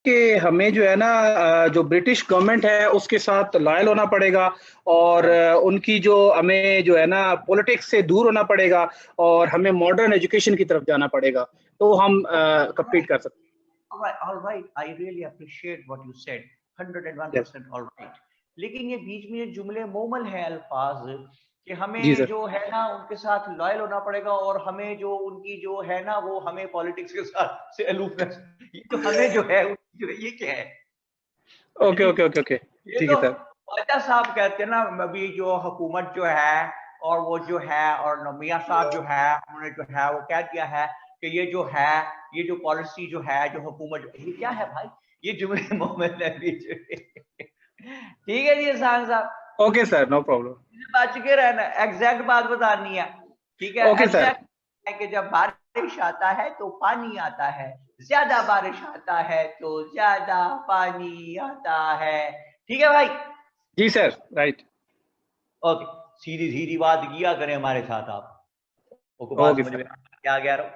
कि हमें जो है ना जो ब्रिटिश गवर्नमेंट है उसके साथ लॉयल होना पड़ेगा और उनकी जो हमें जो है ना पॉलिटिक्स से दूर होना पड़ेगा और हमें मॉडर्न एजुकेशन की तरफ जाना पड़ेगा, तो हम कम्पीट कर सकते हैं। All right. I really appreciate what you said. 101% all right. लेकिन ये बीच में ये जुमले मोमल है अल्फाज कि जी हमें सर। जो है ना उनके साथ लॉयल होना पड़ेगा और हमें जो उनकी जो है ना वो हमें पॉलिटिक्स के साथ से अलूफनेस, ये जो हमें जो है ये क्या है? ओके ओके ओके ओके, ये ठीक तो है सर। ख्वाजा साहब कहते हैं ना, अभी जो हुकूमत जो है और वो जो है और मियां साहब जो है उन्होंने जो है वो कह दिया है कि ये जो है ये जो पॉलिसी जो है जो हुकूमत, ये क्या है भाई? ये जुमले मोहम्मद नबी ठीक है ji Irfan sahab. Okay sir, no problem. बच के रहना, एग्जैक्ट बात बतानी है, ठीक है? Okay sir. एग्जैक्ट है कि जब बारिश आता है तो पानी आता है, ज्यादा बारिश आता है तो ज्यादा पानी आता है, ठीक है भाई? जी सर, राइट। ओके, सीधी सीधी बात किया करें हमारे साथ आप, बात ओके समझ में सर। क्या कह रहा हूँ?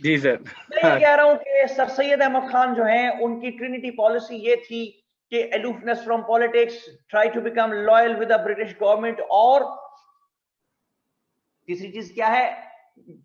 जी सर। मैं ये कह रहा हूँ कि सर सैयद अहमद खान जो है उनकी ट्रिनिटी पॉलिसी ये थी कि aloofness from politics, try to become loyal with the British government, और तीसरी चीज क्या है?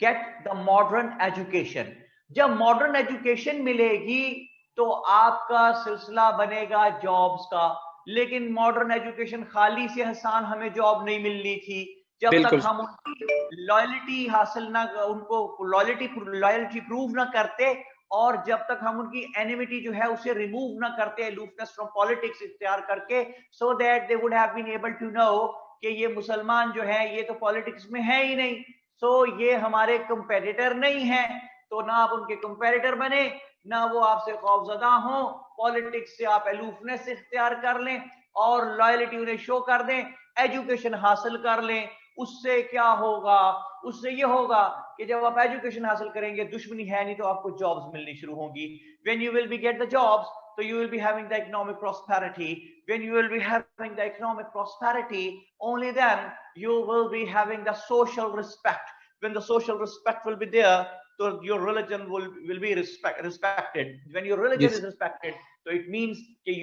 Get the modern education. जब मॉडर्न एजुकेशन मिलेगी तो आपका सिलसिला बनेगा जॉब्स का, लेकिन मॉडर्न एजुकेशन खाली से हसान हमें जॉब नहीं मिलनी थी जब तक बिल्कुल। हम उनकी लॉयल्टी हासिल ना, उनको लॉयल्टी प्रूव ना करते, और जब तक हम उनकी एनिमिटी जो है उसे रिमूव ना करते अलूफनेस फ्रॉम पॉलिटिक्स इख्तियार करके, so that they would have been able to know कि ये मुसलमान जो है ये तो पॉलिटिक्स में है ही नहीं, सो ये हमारे कंपेटिटर नहीं है, तो ना आप उनके कंपेटिटर बने, ना वो आपसे खौफजदा हो, पॉलिटिक्स से आप अलूफनेस इख्तियार कर लें और लॉयल्टी उन्हें शो कर दें, एजुकेशन हासिल कर लें। उससे क्या होगा? उससे ये होगा कि जब आप एजुकेशन हासिल करेंगे, दुश्मनी है नहीं तो आपको जॉब्स मिलनी शुरू होंगी। When you will be get the jobs, so you will be having the economic prosperity. When you will be having the economic prosperity, only then you will be having the social respect. When the social respect will be there, so your religion will be respected. When your religion is respected, so it means that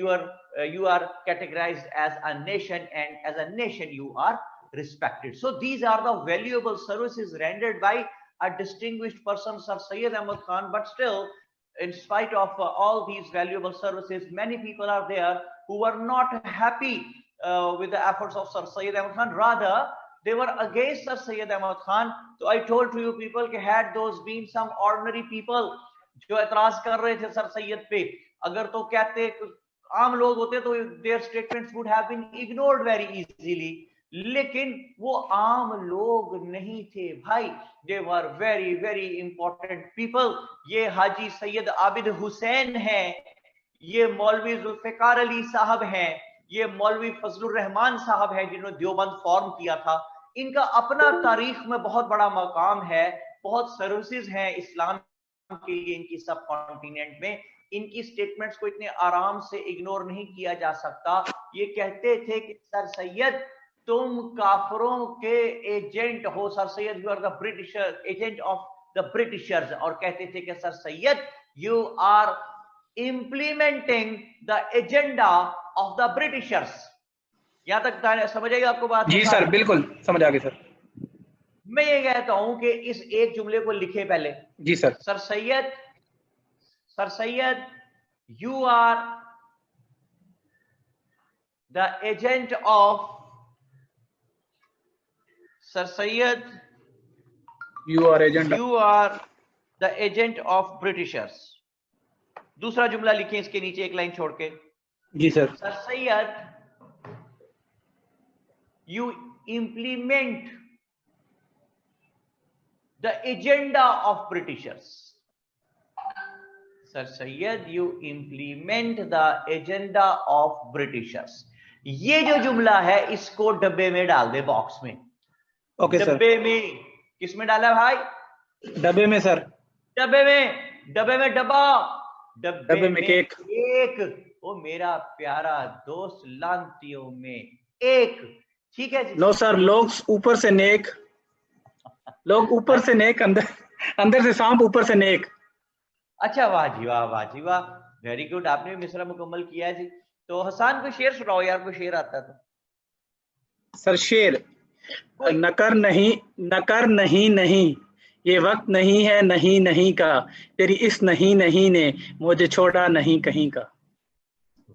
you are categorized as a nation, and as a nation you are respected. So these are the valuable services rendered by a distinguished person, Sir Syed Ahmad Khan. But still, in spite of all these valuable services, many people are there who are not happy with the efforts of Sir Syed Ahmad Khan. Rather, they were against Sir Syed Ahmad Khan. So I told to you people कि had those been some ordinary people जो एतराज कर रहे थे sir Syed पे, अगर तो कहते आम लोग होते तो their statements would have been ignored very easily. लेकिन वो आम लोग नहीं थे भाई, they were very very important people. ये हाजी सैयद आबिद हुसैन है, ये मौलवी जुल्फिकार अली साहब हैं, ये मौलवी फजलुर रहमान साहब हैं जिन्होंने देवबंद फॉर्म किया था। इनका अपना तारीख में बहुत बड़ा मकाम है, बहुत सर्विसेज हैं इस्लाम के लिए इनकी सब कॉन्टिनेंट में। इनकी स्टेटमेंट्स को इतने आराम से इग्नोर नहीं किया जा सकता। ये कहते थे कि सर सैयद तुम काफरों के एजेंट हो, sir Syed you are the Britisher agent of the Britishers, और कहते थे कि sir Syed you are implementing the agenda of the Britishers. यहां तक समझ आएगा आपको बात? जी सर, बिल्कुल समझ आ गई सर। मैं ये कहता हूं कि इस एक जुमले को लिखे पहले। जी sir. Sir Syed you are the agent of, Sir Syed, you are the agent of Britishers. दूसरा जुमला लिखें इसके नीचे एक लाइन छोड़ के। जी sir. Sir Syed, you implement the agenda of Britishers. Sir Syed, you implement the agenda of Britishers. ये जो जुमला है इसको डब्बे में डाल दे, बॉक्स में। Okay sir. डब्बे में किस में डाला भाई? डब्बे में सर। डब्बे में डब्बा, डब्बे में केक। ओ मेरा प्यारा दोस्त, लांतियों में एक, ठीक है जी। नो सर, लोग ऊपर से नेक, लोग ऊपर से नेक, अंदर से सांप, ऊपर से नेक। अच्छा, वाह जी वाह, वाह जी वाह। वेरी गुड, आपने भी मिसरा मुकम्मल किया है जी। तो हसन कोई शेर सुनाओ यार, कोई शेर आता है तो। सर शेर, कोई नकर नहीं, नकर नहीं नहीं, ये वक्त नहीं है नहीं नहीं का, तेरी इस नहीं नहीं ने मुझे छोड़ा नहीं कहीं का।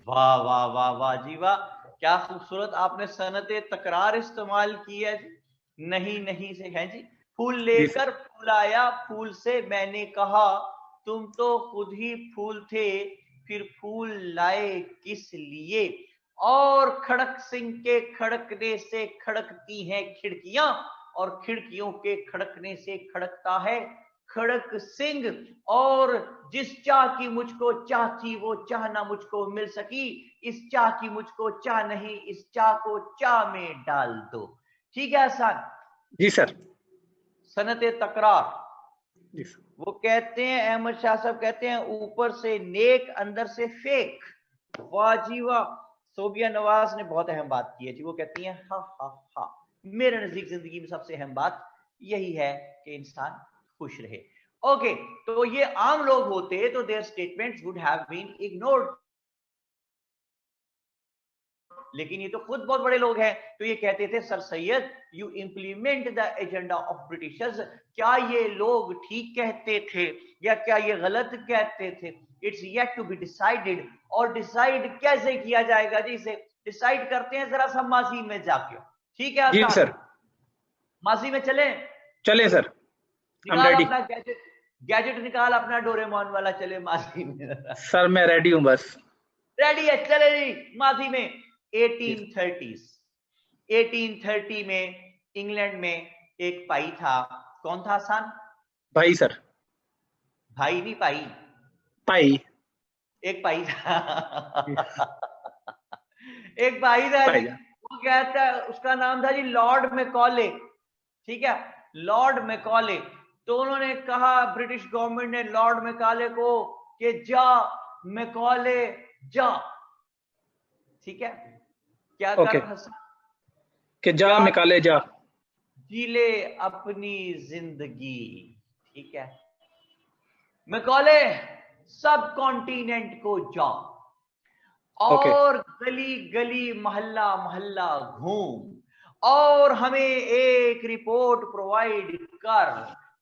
वाह वाह वाह वाह जी वाह, क्या खूबसूरत आपने सनत तकरार इस्तेमाल की है जी। नहीं नहीं से है जी। फूल जी सर। लेकर फूल आया, फूल से मैंने कहा तुम तो खुद ही फूल थे, फिर फूल लाए किस लिए। और खड़क सिंह के खड़कने से खड़कती हैं खिड़कियां, और खिड़कियों के खड़कने से खड़कता है खड़क सिंह। और जिस चाह की मुझको चाह थी वो चाह ना मुझको मिल सकी, इस चाह की मुझको चाह नहीं, इस चाह को चाह में डाल दो। ठीक है आसान। जी सर। सनत तकरार। जी सर। वो कहते हैं, अहमद शाह साहब कहते हैं, ऊपर से नेक अंदर से फेक। वाह जी वाह। सोबिया नवाज ने बहुत अहम बात की है जी। वो कहती हैं हा हा हा, मेरे नजदीक जिंदगी में सबसे अहम बात यही है कि इंसान खुश रहे। ओके, तो ये आम लोग होते तो their statements would have been ignored, लेकिन ये तो खुद बहुत बड़े लोग हैं, तो ये कहते थे sir Syed you implement the agenda of Britishers. क्या ये लोग ठीक कहते थे या क्या ये गलत कहते थे, it's yet to be decided. और डिसाइड कैसे किया जाएगा जी, इसे डिसाइड करते हैं जरा सा माजी में जाके। ठीक है जी आसान, सर। माजी में चले। चले सर, हम निकाल रेडी। अपना गैजेट, गैजेट निकाल अपना डोरेमोन वाला, चले माजी में। सर मैं रेडी हूँ बस। रेडी है, चले जी माजी में। 1830s, 1830 में इंग्लैंड में एक पाई था। कौन था आसान? भाई सर। भाई नहीं, पाई। पाई। एक पाई था। एक पाई था जी। पाई जा। वो कहता है, उसका नाम था जी लॉर्ड मैकॉले। ठीक है, लॉर्ड मैकॉले। तो उन्होंने कहा, ब्रिटिश गवर्नमेंट ने लॉर्ड मैकॉले को कि जा मैकॉले जा। ठीक है, क्या ओके, कर हसन? कि जा क्या निकाले जा। जी ले अपनी जिंदगी। ठीक है, मैकॉले सब कॉन्टिनेंट को जा ओके। और गली गली मोहल्ला मोहल्ला घूम और हमें एक रिपोर्ट प्रोवाइड कर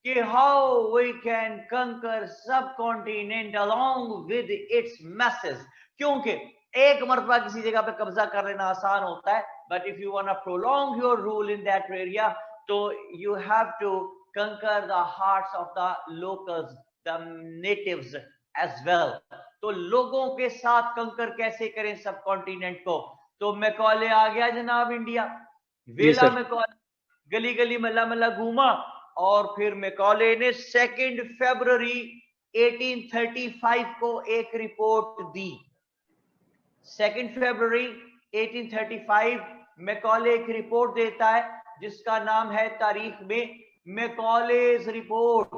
कि हाउ वी कैन कंकर सब continent along with its message. क्योंकि एक मरतबा किसी जगह पे कब्जा कर लेना आसान होता है, but if you want to prolong your rule in that area, तो you have to conquer the hearts of the locals, the natives as well. तो लोगों के साथ कंकर कैसे करें सब कॉन्टिनेंट को? तो मैकॉले आ गया जनाब इंडिया। जी वेला सर। मैकॉले गली गली मल्ला मल्ला घूमा, और फिर मैकॉले ने 2 फरवरी 1835 को एक रिपोर्ट दी। 2 फरवरी 1835 मैकॉले एक रिपोर्ट देता है जिसका नाम है तारीख में मैकॉलेज रिपोर्ट।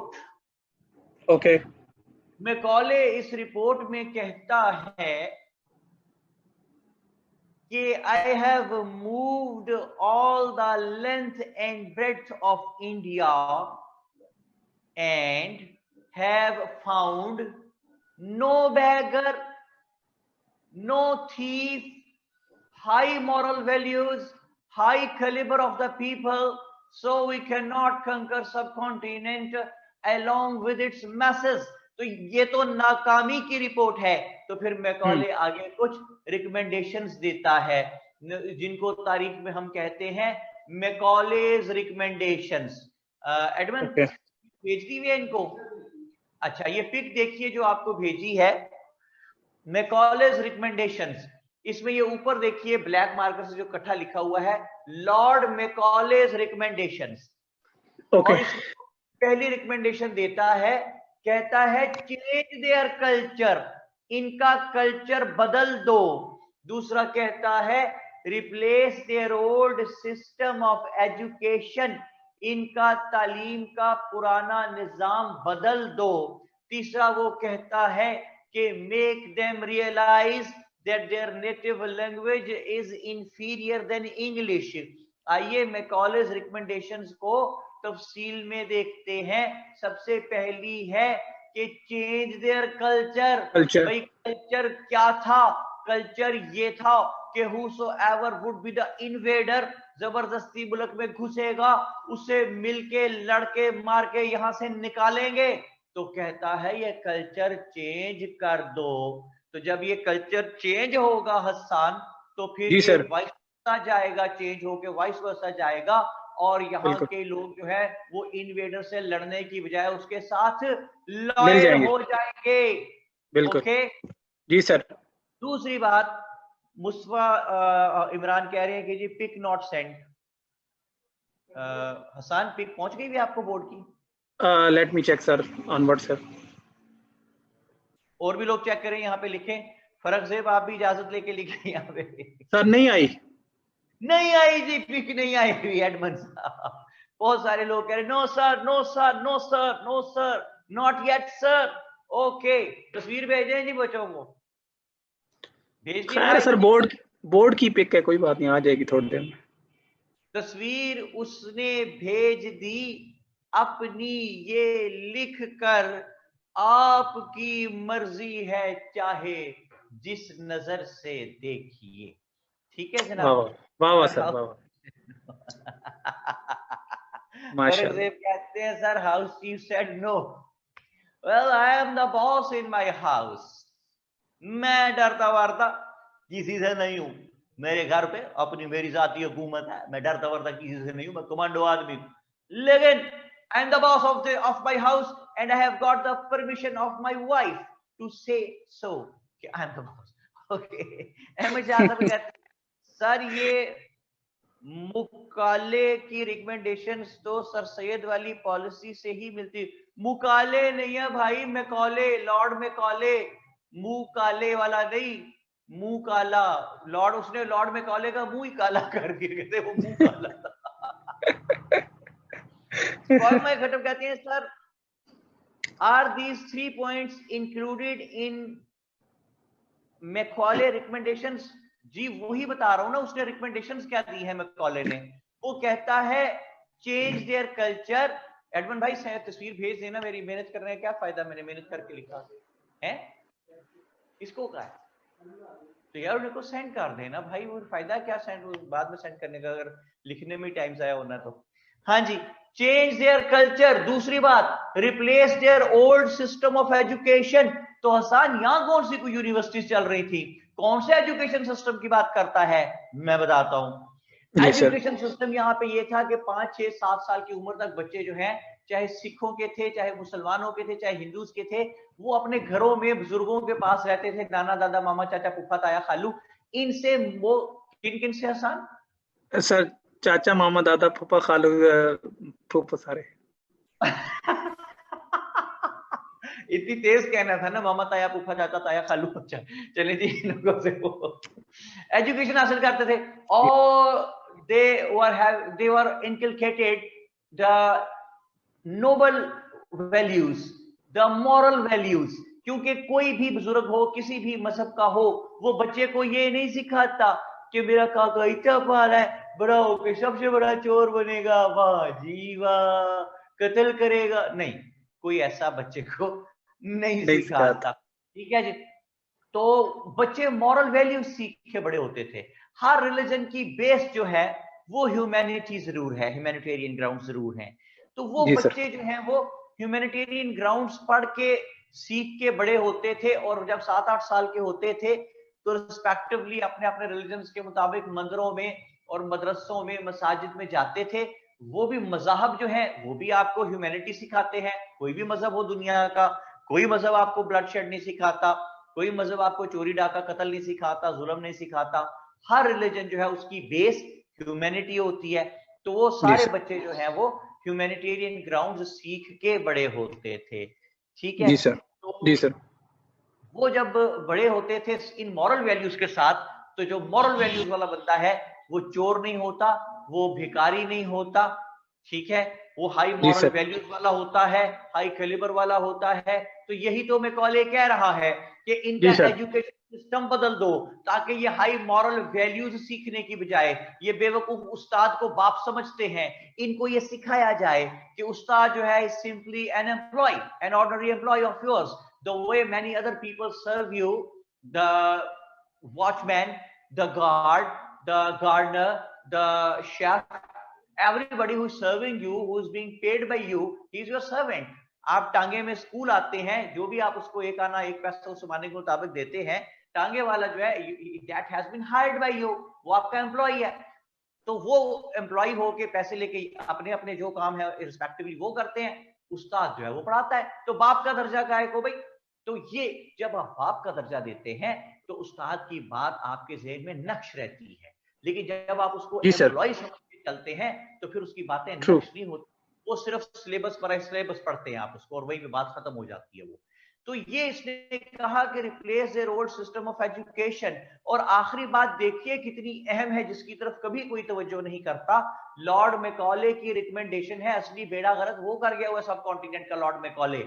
ओके। मैकॉले इस रिपोर्ट में कहता है कि I have moved all the length and breadth of India and have found no beggar, no thief, high moral values, high caliber of the people, so we cannot conquer subcontinent along with its masses। तो ये तो नाकामी की report है। तो फिर Macaulay आगे कुछ रिकमेंडेशंस देता है जिनको तारीख में हम कहते हैं मैकॉलेज रिकमेंडेशंस। Edmund okay. भेज दी हुई है इनको। अच्छा, ये पिक देखिए जो आपको भेजी है, मैकॉलेज रिकमेंडेशंस। इसमें ये ऊपर देखिए ब्लैक मार्कर से जो इकट्ठा लिखा हुआ है, लॉर्ड मैकॉलेज रिकमेंडेशंस। ओके। और इसमें पहली रिकमेंडेशन देता है, कहता है चेंज देयर कल्चर, इनका कल्चर बदल दो। दूसरा कहता है replace their old system of education, इनका तालीम का पुराना निजाम बदल दो। तीसरा वो कहता है कि make them realise that their native language is inferior than English। आइए मैकॉलेज रिकमेंडेशंस को तफसील में देखते हैं। सबसे पहली है कि चेंज देयर कल्चर। कल्चर। भाई कल्चर क्या था? कल्चर ये था कि whosoever would be the invader, जबरदस्ती मुल्क में घुसेगा, उसे मिलके लड़के मार के यहां से निकालेंगे। तो कहता है ये कल्चर चेंज कर दो। तो जब ये कल्चर चेंज होगा हसन, तो फिर जी ये सर, वाइस वर्सा जाएगा, चेंज होके वाइस वर्सा जाएगा, और यहाँ बिल्कुल के लोग जो है वो इन्वेडर से लड़ने की बजाय उसके साथ मिल लॉयल जाएंगे। हो जाएंगे। बिल्कुल। ओके। जी सर। दूसरी बात, मुस्वा इमरान कह रहे हैं कि जी pic not send. Hasan pic पहुंच गई भी आपको बोर्ड की? Let me check sir on WhatsApp. और भी लोग चेक करें, यहाँ पे लिखें। फरक सेब आप भी इजाजत लेके लिखें यहाँ पे। सर नहीं आई। नहीं आई जी, पिक नहीं आई हुई एडमन साहब। बहुत सारे लोग कह रहे no sir, no sir, no sir, no sir, not yet sir. Okay, तस्वीर भेजें जी बच्चों को। भेज दी खैर भाई? सर, बोर्ड की पिक है, कोई बात नहीं, आ जाएगी थोड़ी देर में। तस्वीर उसने भेज दी अपनी, ये लिख कर आपकी मर्जी है, चाहे जिस नजर से देखिए। ठीक है वाह जनाब। वाह, वाह वाह सर सर, वाह हाउस वाह, माशाल्लाह। कहते हैं sir house chief said no, well I am the boss in my house. मैं डरता वारता किसी से नहीं हूं, मेरे घर पे अपनी मेरी जाती हुकूमत है, मैं डरता वारता किसी से नहीं हूं, मैं कमांडो आदमी हूं, लेकिन I am the boss of my house and I have got the permission of my wife to say so कि I am the boss. Okay. Ahmad Shah sahab कहते हैं सर ये मुकाले की रिकमेंडेशंस तो सर सैयद वाली पॉलिसी से ही मिलती। मुकाले नहीं है भाई, मैकॉले, लॉर्ड मैकॉले, मुंह काले वाला नहीं, मुंह काला। लॉर्ड, उसने लॉर्ड मैकॉले का मुंह ही काला कर दिया, कहते वो मुंह काला था। मैं खत्म कहते हैं sir, are these 3 points included in Macaulay recommendations? जी वही बता रहा हूं ना, उसने रिकमेंडेशंस क्या दी है मैकॉले ने। वो कहता है चेंज देयर कल्चर। एडमन भाई तस्वीर भेज देना, मेरी मेहनत करने का क्या फायदा, मैंने मेहनत करके लिखा है, इसको कहा है तो यार उनको सेंड कर देना भाई, वो फायदा क्या सेंड बाद में सेंड करने का, अगर लिखने में टाइम जाया होना तो। हाँ जी, चेंज देयर कल्चर। दूसरी बात, replace their old system of education. तो हसन यहां कौन सी कोई यूनिवर्सिटीज चल रही थी, कौन से एजुकेशन सिस्टम की बात करता है, मैं बताता हूं। एजुकेशन सिस्टम यहाँ पे ये था कि 5, 6, 7 साल की उम्र तक बच्चे जो हैं, चाहे सिखों के थे, चाहे मुसलमानों के थे, चाहे हिंदूज के थे, वो अपने घरों में बुजुर्गों के पास रहते थे, नाना दादा मामा चाचा फूफा ताया खालू। इनसे वो किन किन से हसन? सर चाचा मामा दादा फूफा खालू फूफा सारे। इतनी तेज कहना था ना, मामा ताया फूफा चाचा ताया खालू। अच्छा चले जी, इन लोगों से वो एजुकेशन हासिल करते थे, और they were inculcated the noble values, the moral values। क्योंकि कोई भी बुजुर्ग हो, किसी भी मजहब का हो, वो बच्चे को ये नहीं सिखाता कि मेरा काका इतना पाला है, बड़ा होकर सबसे बड़ा चोर बनेगा, वाह जी वाह, कत्ल करेगा, नहीं, कोई ऐसा बच्चे को नहीं सिखाता। ठीक है जी। तो बच्चे मॉरल वैल्यू सीख के बड़े होते थे। हर रिलीजन की बेस जो है वो ह्यूमैनिटी जरूर है, ह्यूमैनिटेरियन ग्राउंड जरूर है। तो वो बच्चे जो हैं वो ह्यूमैनिटेरियन ग्राउंड्स पढ़ के सीख के बड़े होते थे, और जब 7-8 साल के होते थे तो रिस्पेक्टिवली अपने अपने रिलीजन के मुताबिक मंदिरों में और मदरसों में, मसाजिद में जाते थे। वो भी मजहब जो है वो भी आपको ह्यूमैनिटी सिखाते हैं, कोई भी मजहब हो दुनिया का, कोई मजहब आपको ब्लड शेड नहीं सिखाता, कोई मजहब आपको चोरी डाका कत्ल नहीं सिखाता, जुल्म नहीं सिखाता। हर रिलीजन जो है उसकी बेस ह्यूमैनिटी होती है। तो वो सारे बच्चे जो हैं वो ह्यूमैनिटेरियन ग्राउंड सीख के बड़े होते थे। ठीक है जी सर। तो जी सर। वो जब बड़े होते थे इन मॉरल वैल्यूज के साथ, तो जो मॉरल वैल्यूज वाला बंदा है वो चोर नहीं होता, वो भिखारी नहीं होता, ठीक है, वो हाई मॉरल वैल्यूज वाला होता है, हाई कैलिबर वाला होता है। तो यही तो मैकॉले कह रहा है कि इनका एजुकेशन सिस्टम बदल दो ताकि ये हाई मॉरल वैल्यूज सीखने की बजाय ये बेवकूफ उस्ताद को बाप समझते हैं, इनको ये सिखाया जाए कि उस्ताद जो है simply an employee, an ordinary employee of yours, the way many other people serve you, the watchman, the guard, the gardener, the chef, everybody who is serving you, who is being paid by you, he is your servant. आप टांगे में school आते हैं, जो भी आप उसको एक आना एक पैसा उस जमाने के मुताबिक देते हैं, टांगे वाला जो है that has been hired by you, वो आपका एम्प्लॉय है, तो वो एम्प्लॉय होके पैसे लेके अपने अपने जो काम है रिस्पेक्टिवली वो करते हैं, उस्ताद जो है वो पढ़ाता है। तो बाप का दर्जा क्या है को भाई, तो ये जब आप बाप का दर्जा देते हैं तो उस्ताद की बात आपके ज़हन में नक्श रहती है, लेकिन जब आप उसको एम्प्लॉय चलते हैं तो फिर उसकी बातें नक्श नहीं होती, वो सिर्फ सिलेबस पढ़ते हैं आप उसको और वहीं पे बात खत्म हो जाती है वो। तो ये इसने कहा कि replace their old system of education. और आखिरी बात देखिए कितनी अहम है, जिसकी तरफ कभी कोई तवज्जो नहीं करता। लॉर्ड मैकॉले की रिकमेंडेशन है, असली बेड़ा गर्क वो कर गया हुआ सब कॉन्टिनेंट का लॉर्ड मैकॉले।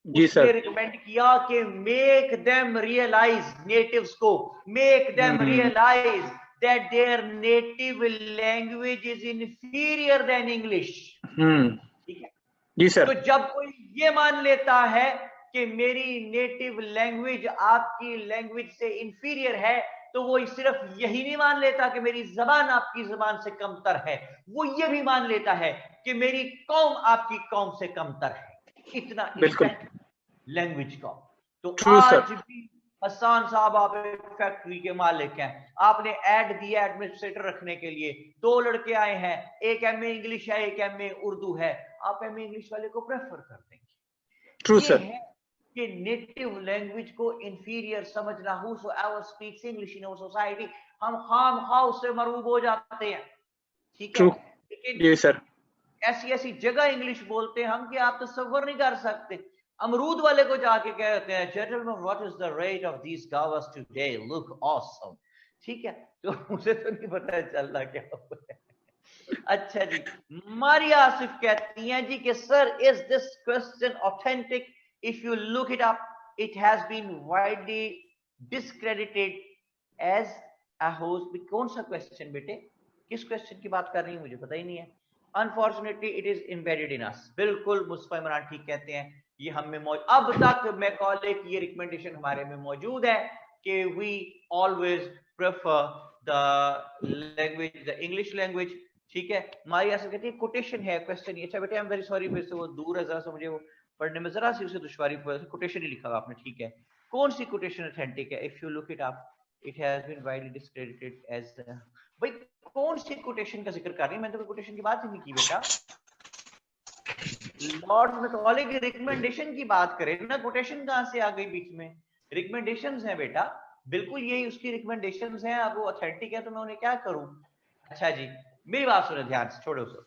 उसने रिकमेंड किया कि मेक देम रियलाइज, नेटिव्स को make them realise that their native language is inferior than English। ठीक है जी सर। तो जब कोई ये मान लेता है कि मेरी नेटिव लैंग्वेज आपकी लैंग्वेज से इंफीरियर है, तो वो सिर्फ यही नहीं मान लेता कि मेरी जबान आपकी जबान से कमतर है, वो ये भी मान लेता है कि मेरी कौम आपकी कौम से कमतर है। इतना लैंग्वेज का। तो आज भी हसन साहब आप एक फैक्ट्री के मालिक हैं, आपने ऐड दिया एडमिनिस्ट्रेटर रखने के लिए, 2 लड़के आए हैं, एक एमए इंग्लिश है एक एमए उर्दू है, आप एमए इंग्लिश वाले को प्रेफर कर देंगे। True sir. कि नेटिव लैंग्वेज को इंफीरियर समझना, whosoever speaks English in our society, हम खामखा उससे मरूब हो जाते हैं। ठीक है, लेकिन जी सर ऐसी ऐसी जगह इंग्लिश बोलते हैं हम कि आप तसव्वुर नहीं कर सकते। अमरूद वाले को जाके कहते हैं gentleman what is the rate of these guavas today, look awesome. ठीक है, तो मुझे तो नहीं पता चल रहा क्या हुआ है। अच्छा जी, मारिया आसिफ कहती हैं जी कि sir is this question authentic? If you look it up it has been widely discredited as a होस्ट। कौन सा क्वेश्चन बेटे, किस क्वेश्चन की बात कर रही है, मुझे पता ही नहीं है। Unfortunately it is embedded in us. बिल्कुल मुस्तफा इमरान ठीक कहते हैं, ये हम में मौजूद, अब तक मैकॉले की ये रिकमेंडेशन हमारे में मौजूद है कि we always prefer the language, the English language. ठीक है, हमारी ऐसा कहती है कोटेशन है क्वेश्चन ये। अच्छा बेटे आई एम वेरी सॉरी, मेरे से वो दूर है, जरा सा मुझे वो पढ़ने में जरा सी उसे दुश्वारी, कोटेशन ही लिखा हुआ आपने। ठीक है, कौन सी कोटेशन ऑथेंटिक है? If you look it up it has been widely discredited as. भाई कौन सी कोटेशन का जिक्र कर रही है? मैंने तो कोटेशन की बात ही नहीं की बेटा। लॉर्ड मैकॉले की रिकमेंडेशन की बात करें ना, कोटेशन कहां से आ गई बीच में? रिकमेंडेशंस हैं बेटा, बिल्कुल यही उसकी रिकमेंडेशंस हैं। अब वो ऑथेंटिक है तो मैं उन्हें क्या करूं? अच्छा जी, मेरी बात सुनो ध्यान से, छोड़ो सो।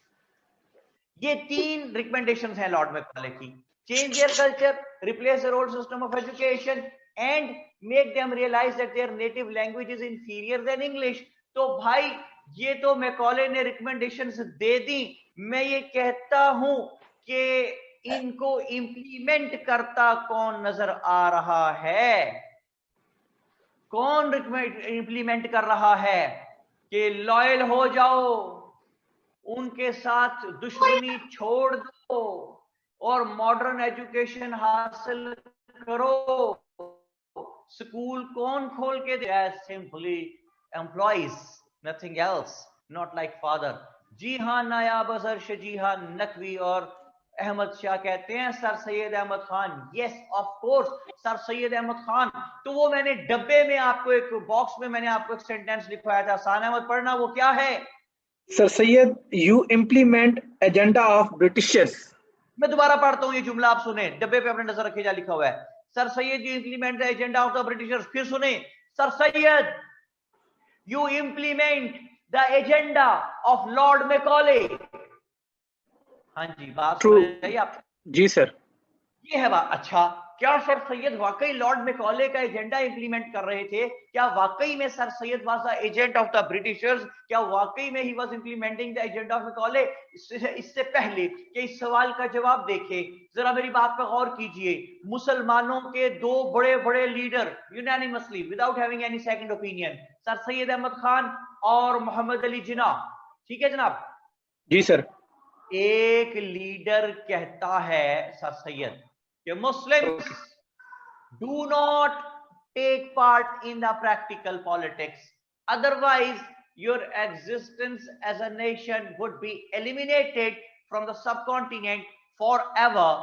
ये 3 रिकमेंडेशंस हैं लॉर्ड मैकॉले की। Change their culture, replace their old system of education and make them realise that their native language is inferior than English. तो भाई ये तो मैकॉले ने रिकमेंडेशंस दे दी, मैं ये कहता हूं कि इनको इंप्लीमेंट करता कौन नजर आ रहा है? कौन इंप्लीमेंट कर रहा है कि लॉयल हो जाओ, उनके साथ दुश्मनी छोड़ दो और मॉडर्न एजुकेशन हासिल करो। स्कूल कौन खोल के दे? Simply employees, nothing else, not like father. जी हाँ, नायाब अजहर शजीहा नकवी और अहमद शाह कहते हैं sir Syed Ahmad Khan. Yes of course, sir Syed Ahmad Khan. तो वो मैंने डब्बे में आपको एक बॉक्स में मैंने आपको एक सेंटेंस लिखवाया था, सान अहमद पढ़ना, वो क्या है? Sir Syed you implement agenda of Britishers. मैं दोबारा पढ़ता हूँ ये जुमला, आप सुने, डब्बे पे अपने नजर रखे जा लिखा हुआ है, sir Syed you implement the agenda of the Britishers. फिर सुने, sir Syed you implement the agenda of Lord Macaulay. हाँ जी, बात सुन रही आप? जी सर, ये है बात। अच्छा, क्या सर सैयद वाकई लॉर्ड मैकॉले का एजेंडा इंप्लीमेंट कर रहे थे? क्या वाकई में sir Syed was the agent of the Britishers? क्या वाकई में he was implementing the agenda of Macaulay? इससे पहले कि इस सवाल का जवाब देखें, जरा मेरी बात पर गौर कीजिए। मुसलमानों के दो बड़े बड़े leader unanimously without having any second opinion, sir Syed Ahmad Khan और मोहम्मद अली जिन्ना, ठीक है जनाब? जी सर। एक लीडर कहता है सर सैयद कि Muslims do not take part in the practical politics, otherwise your existence as a nation would be eliminated from the subcontinent forever.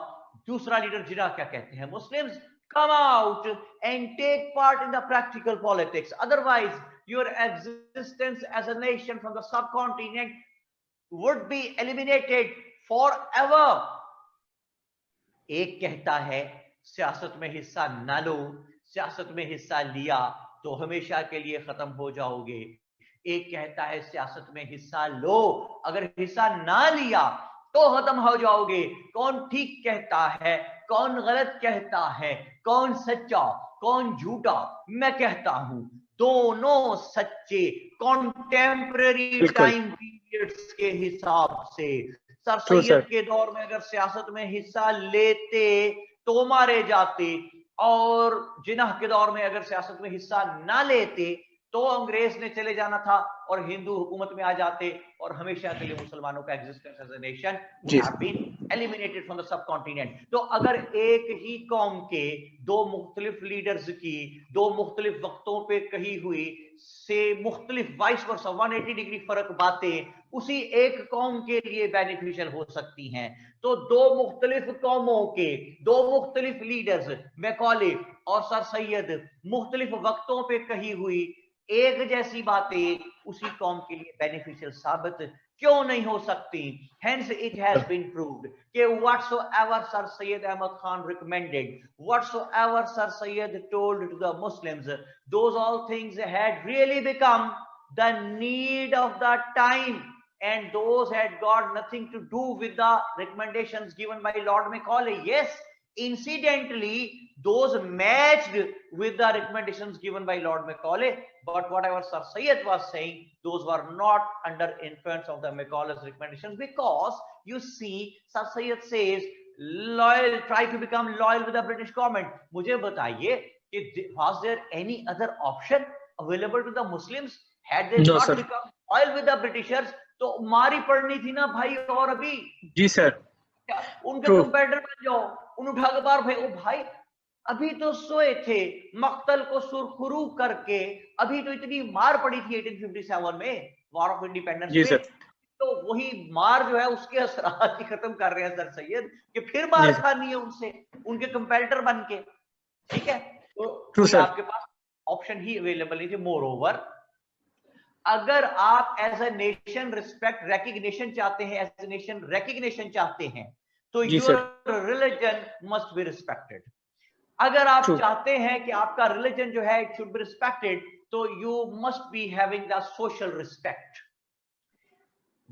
दूसरा leader Jinnah क्या कहते हैं? Muslims come out and take part in the practical politics, otherwise your existence as a nation from the subcontinent would be eliminated forever। एक कहता है सियासत में हिस्सा ना लो, सियासत में हिस्सा लिया तो हमेशा के लिए खत्म हो जाओगे। एक कहता है सियासत में हिस्सा लो, अगर हिस्सा ना लिया तो खत्म हो जाओगे। कौन ठीक कहता है, कौन गलत कहता है, कौन सच्चा कौन झूठा? मैं कहता हूं दोनों सच्चे कॉन्टेम्पररी टाइम पीरियड्स के हिसाब से। सर सैयद के दौर में अगर सियासत में हिस्सा लेते तो मारे जाते, और जिन्ना के दौर में अगर सियासत में हिस्सा ना लेते तो अंग्रेज ने चले जाना था और हिंदू हुकूमत में आ जाते, और हमेशा के लिए मुसलमानों का existence as a nation would have been eliminated from the subcontinent। तो अगर एक ही कौम के दो मुख्तलिफ लीडर्स की दो मुख्तलिफ वक्तों पे कही हुई से मुख्तलिफ वाइस वर्सा 180 डिग्री फर्क बातें उसी एक कौम के लिए बेनिफिशियल हो सकती हैं, तो दो मुख्तलिफ कौमों के दो मुख्तलिफ लीडर्स मैकॉले और सर सैयद मुख्तलिफ वक्तों पे कही हुई एक जैसी बातें उसी कौम के लिए बेनिफिशियल साबित क्यों नहीं हो सकती? Hence it has been proved कि whatsoever Sir Syed Ahmad Khan recommended, whatsoever Sir Syed told to the Muslims, those all things had really become the need of the time, and those had got nothing to do with the recommendations given by Lord Macaulay. Yes, incidentally those matched with the recommendations given by Lord Macaulay, but whatever Sir Syed was saying, those were not under influence of the Macaulay's recommendations, because you see Sir Syed says loyal, try to become loyal with the British government। मुझे बताइए कि was there any other option available to the Muslims? Had they not become loyal with the Britishers तो मारी पड़नी थी ना भाई। और अभी जी सर उनके कंपेटिटर बन जाओ, उन उठा के बाहर फेंको भाई। अभी तो सोए थे मक्तल को सुरखुरू करके, अभी तो इतनी मार पड़ी थी 1857 में वॉर ऑफ इंडिपेंडेंस में, तो वही मार जो है उसके असरात ही खत्म कर रहे हैं सर सैयद कि फिर मार खानी है उनसे, उनके कंपेटिटर बन के। ठीक है, तो आपके पास ऑप्शन ही अवेलेबल नहीं थे। मोर ओवर, अगर आप as a nation respect recognition चाहते हैं, एज ए नेशन रेकग्निशन चाहते हैं, तो your religion must be respected. अगर आप चाहते हैं कि आपका रिलीजन जो है इट शुड बी रिस्पेक्टेड, तो you must be having the social respect.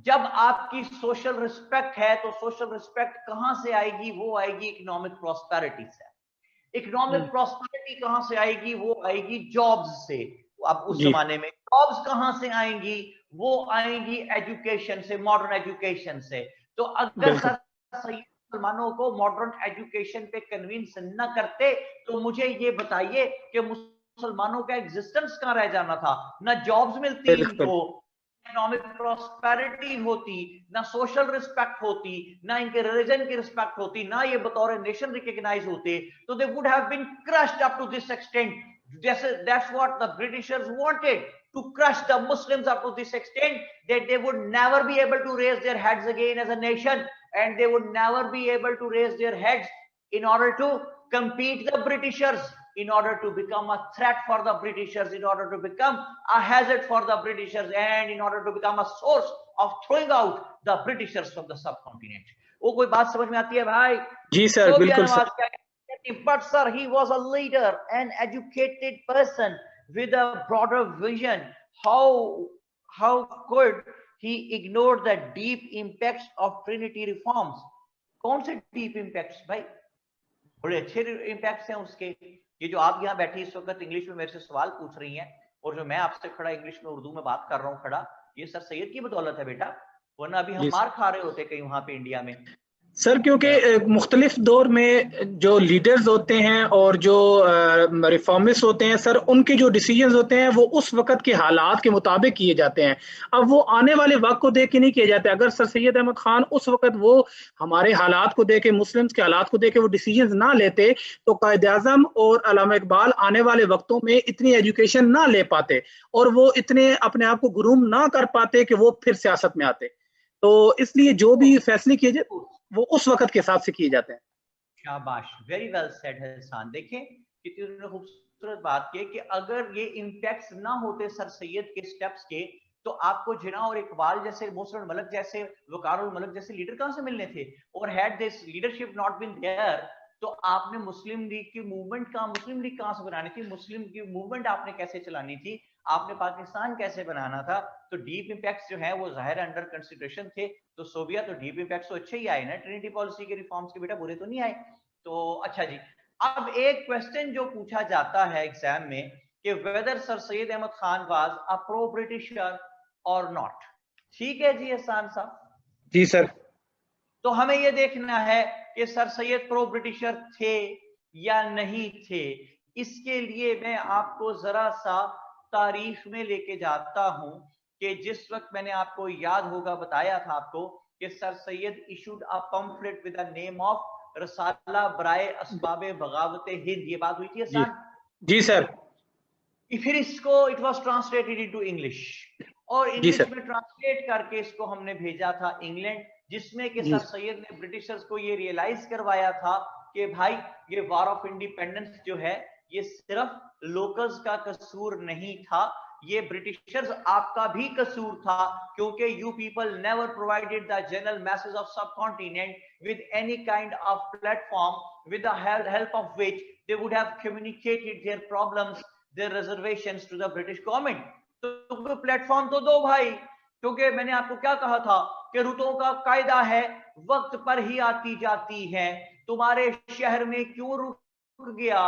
जब आपकी सोशल रिस्पेक्ट है तो सोशल रिस्पेक्ट कहां से आएगी? वो आएगी इकोनॉमिक प्रॉस्पेरिटी से। इकोनॉमिक प्रॉस्पेरिटी कहां से आएगी? वो आएगी जॉब्स से। अब उस जमाने में जॉब्स कहां से आएंगी? वो आएंगी एजुकेशन से, मॉडर्न एजुकेशन से। तो अगर सही मुसलमानों को मॉडर्न एजुकेशन पे कन्विंस न करते तो मुझे ये बताइए कि मुसलमानों का एग्जिस्टेंस कहां रह जाना था? ना जॉब्स मिलती इनको, इकोनॉमिक प्रॉस्पेरिटी होती, ना सोशल रिस्पेक्ट होती, ना इनके रिलीजन की रिस्पेक्ट होती, ना ये बतौर नेशन रिकॉग्नाइज होते। तो they would have been crushed up to this extent. That's what the Britishers wanted, to crush the Muslims up to this extent that they would never be able to raise their heads again as a nation, and they would never be able to raise their heads in order to compete the Britishers, in order to become a threat for the Britishers, in order to become a hazard for the Britishers, and in order to become a source of throwing out the Britishers from the subcontinent। वो कोई बात समझ में आती है भाई? जी sir, बिल्कुल sir. But sir, he was a leader, an educated person with a broader vision. How could he ignore the deep impacts of Trinity reforms? कौन से deep impacts भाई? बड़े अच्छे इम्पैक्ट्स हैं उसके। ये जो आप यहाँ बैठी इस वक्त इंग्लिश में मेरे से सवाल पूछ रही हैं, और जो मैं आपसे खड़ा इंग्लिश में उर्दू में बात कर रहा हूँ खड़ा, ये सर सैयद की बदौलत है बेटा, वरना अभी हम जी मार खा रहे होते कहीं वहां पे इंडिया में। सर, क्योंकि मुख्तलिफ दौर में जो लीडर्स होते हैं और जो रिफॉर्मिस्ट होते हैं सर, उनके जो डिसीजंस होते हैं वो उस वक्त के हालात के मुताबिक किए जाते हैं। अब वो आने वाले वक्त को देख के नहीं किए जाते। अगर सर सैयद अहमद खान उस वक्त वो हमारे हालात को देख के, मुस्लिम्स के हालात को देख के वो डिसीजंस ना लेते, तो कायद आजम और अल्लामा इकबाल आने वाले वक्तों में इतनी एजुकेशन ना ले पाते और वो इतने अपने आप को ग्रूम ना कर पाते कि वो फिर सियासत में आते। तो इसलिए जो भी फैसले किए जाए वो उस वक्त के हिसाब से किए जाते हैं। शाबाश, वेरी वेल सेड हसन। देखें कितनी उन्होंने खूबसूरत बात की कि अगर ये इम्पैक्ट्स ना होते सर सैयद के स्टेप्स के, तो आपको जिन्ना और इकबाल जैसे, मोहसिन मलिक जैसे, वकारुल मलिक जैसे लीडर कहां से मिलने थे? और had this leadership not been there, तो आपने मुस्लिम लीग की मूवमेंट मुस्लिम लीग कहां से बनानी थी? मुस्लिम की मूवमेंट आपने कैसे चलानी थी? आपने पाकिस्तान कैसे बनाना था? तो डीप इम्पैक्ट्स जो है वो जाहिर अंडर कंसिडरेशन थे। तो सोविया तो डीप इम्पैक्ट्स तो अच्छे ही आए ना, ट्रिनिटी पॉलिसी के रिफॉर्म्स के बेटा बुरे तो नहीं आए। तो अच्छा जी, अब एक क्वेश्चन जो पूछा जाता है एग्जाम में कि whether sir Syed Ahmad Khan was a pro Britisher or not. ठीक है जी एहसान साहब। जी सर। तो हमें यह देखना है कि सर सैयद प्रो ब्रिटिशर थे या नहीं थे। इसके लिए मैं आपको जरा सा तारीख में लेके जाता हूं कि जिस वक्त मैंने आपको याद होगा बताया था आपको कि sir Syed issued a pamphlet with the name of Risala Baraye Asbab बगावत हिंद, ये बात हुई थी जी आसान। जी सर। फिर इसको it was translated into English, और जी इंग्लिश सर। में ट्रांसलेट करके इसको हमने भेजा था इंग्लैंड, जिसमें कि जी सर सैयद ने ब्रिटिशर्स को ये रियलाइज करवाया था कि भाई ये वार ऑफ इंडिपेंडेंस जो है ये सिर्फ लोकल्स का कसूर नहीं था, ये ब्रिटिशर्स आपका भी कसूर था, क्योंकि you people never provided the general message of subcontinent with any kind of platform with the help of which they would have communicated their problems, their reservations to the British government. तो platform तो दो भाई, क्योंकि मैंने आपको क्या कहा था कि रुतों का कायदा है वक्त पर ही आती जाती है। तुम्हारे शहर में क्यों रुक गया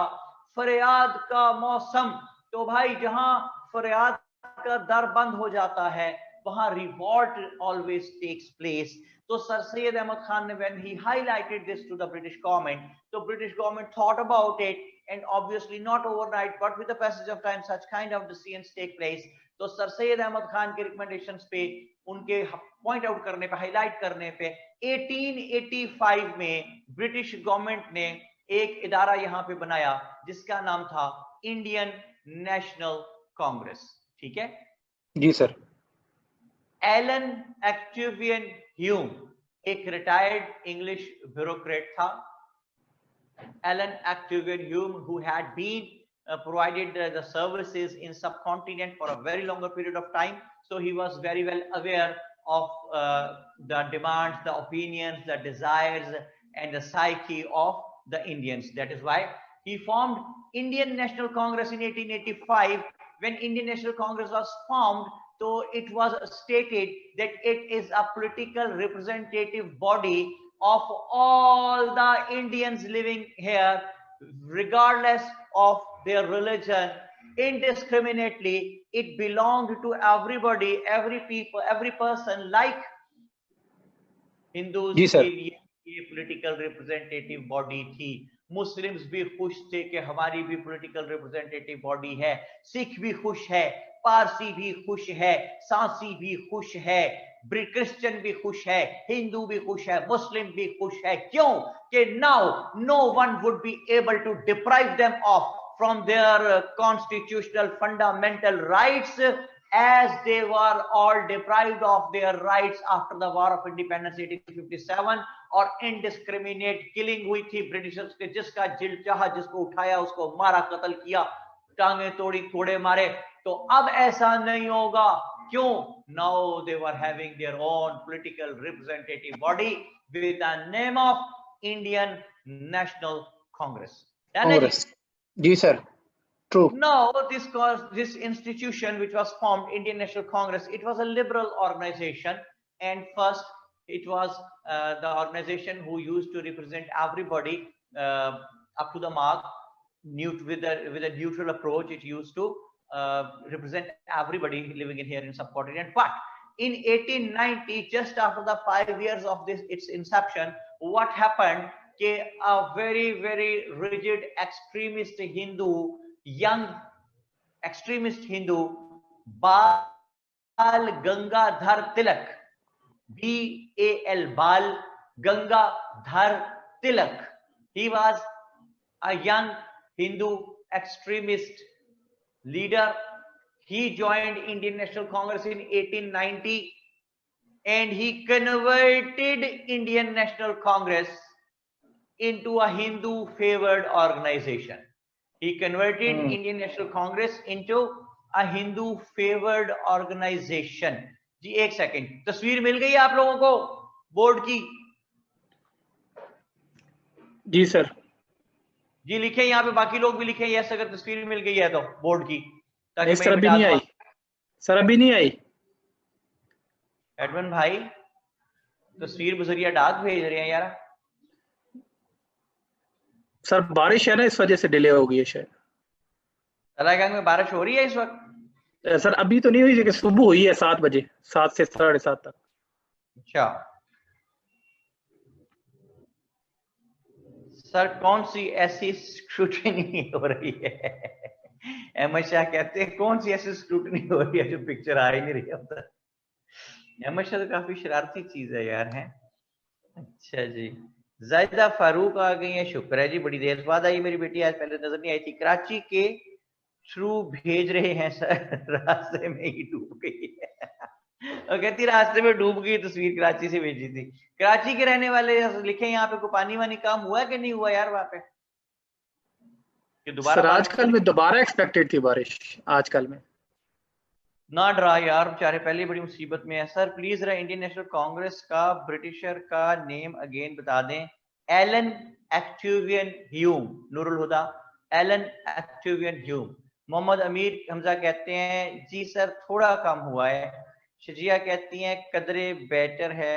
फरियाद का मौसम? तो भाई जहां फरियाद का दर बंद हो जाता है वहां रिवॉल्ट ऑलवेज टेक्स प्लेस। तो सर सैयद अहमद खान ने when he highlighted this to the British government, तो British government thought about it, and obviously not overnight but with the passage of time such kind of decisions take place। तो sir Syed Ahmad Khan के recommendations पे, उनके point out करने पे, highlight करने पे 1885 में ब्रिटिश गवर्नमेंट ने एक इदारा यहां पे बनाया जिसका नाम था इंडियन नेशनल कांग्रेस। ठीक है। जी सर। एलन एक्टिवियन ह्यूम एक रिटायर्ड इंग्लिश ब्यूरोक्रेट था। Alan Activian Hume, who had been provided the services in subcontinent for a very longer period of time, so he was very well aware of the demands, the opinions, the desires and the psyche of the Indians. That is why he formed Indian National Congress in 1885. When Indian National Congress was formed, so it was stated that it is a political representative body of all the Indians living here, regardless of their religion, indiscriminately. It belonged to everybody, every people, every person, like Hindus जी के sir. लिए ये political representative body थी। Muslims भी खुश थे कि हमारी भी पॉलिटिकल रिप्रेजेंटेटिव बॉडी है, सिख भी खुश है, पारसी भी खुश है, सांसी भी खुश है, क्रिश्चियन भी खुश है, हिंदू भी खुश है, मुस्लिम भी खुश है। क्यों? कि now no one would be able to deprive them of from their constitutional fundamental rights, as they were all deprived of their rights after the war of independence 1857, और indiscriminate killing हुई थी ब्रिटिशर्स के, जिसका जिल चाहा जिसको उठाया उसको मारा, कत्ल किया, टांगे तोड़ी, कोड़े मारे। तो अब ऐसा नहीं होगा। क्यों? Now they were having their own political representative body with the name of Indian National Congress। Congress. जी sir. True. No, this institution which was formed, Indian National Congress, it was a liberal organization, and first it was the organization who used to represent everybody up to the mark, with a neutral approach. It used to represent everybody living in here in subcontinent. But in 1890, just after the 5 years of its inception, what happened? A very, very rigid extremist Hindu, young extremist Hindu, Bal Gangadhar Tilak, B-A-L, Bal Gangadhar Tilak. He was a young Hindu extremist leader. He joined Indian National Congress in 1890 and he converted Indian National Congress into a Hindu favored organization. He converted Indian National Congress into a Hindu favored organization. जी एक second, तस्वीर मिल गई आप लोगों को board की? जी sir. जी लिखे यहाँ पे, बाकी लोग भी लिखे यस अगर तस्वीर मिल गई है तो बोर्ड की, ताकि सर अभी नहीं आई। सर अभी नहीं आई। एडमिन भाई तस्वीर बजरिया डाक भेज रहे हैं यार। सर बारिश है ना, इस वजह से डिले हो गई है शायद। तलागंग में बारिश हो रही है इस वक्त? सर अभी तो नहीं हुई, लेकिन सुबह हुई है 7 बजे, 7 से 7:30 तक। अच्छा सर कौन सी ऐसी स्क्रूटनी हो रही है? अहमद शाह कहते हैं कौन सी ऐसी स्क्रूटनी हो रही है जो पिक्चर आ ही नहीं रही है उधर। अहमद शाह तो काफी शरारती चीज है यार, है। अच्छा जी, जायदा फारूक आ गई है, शुक्र है जी, बड़ी देर बाद आई मेरी बेटी, आज पहले नजर नहीं आई थी। कराची के थ्रू भेज रहे हैं सर, रास्ते में ही डूब गई है। और कहती रास्ते में डूब गई, तस्वीर कराची से भेजी थी। कराची के रहने वाले लिखे यहाँ पे, कोई पानी वानी कम हुआ कि नहीं हुआ यार वहां पे? कि दोबारा आजकल में दोबारा एक्सपेक्टेड थी बारिश, आजकल में ना डरा यार, बेचारे पहले बड़ी मुसीबत में है। सर प्लीज जरा इंडियन नेशनल कांग्रेस का ब्रिटिशर का नेम अगेन बता दें। एलन एक्टिवियन ह्यूम, नूरुल हुदा, एलन एक्टिवियन ह्यूम। मोहम्मद अमीर हमजा कहते हैं जी सर थोड़ा कम हुआ है। शजिया कहती हैं कदरे बेटर है,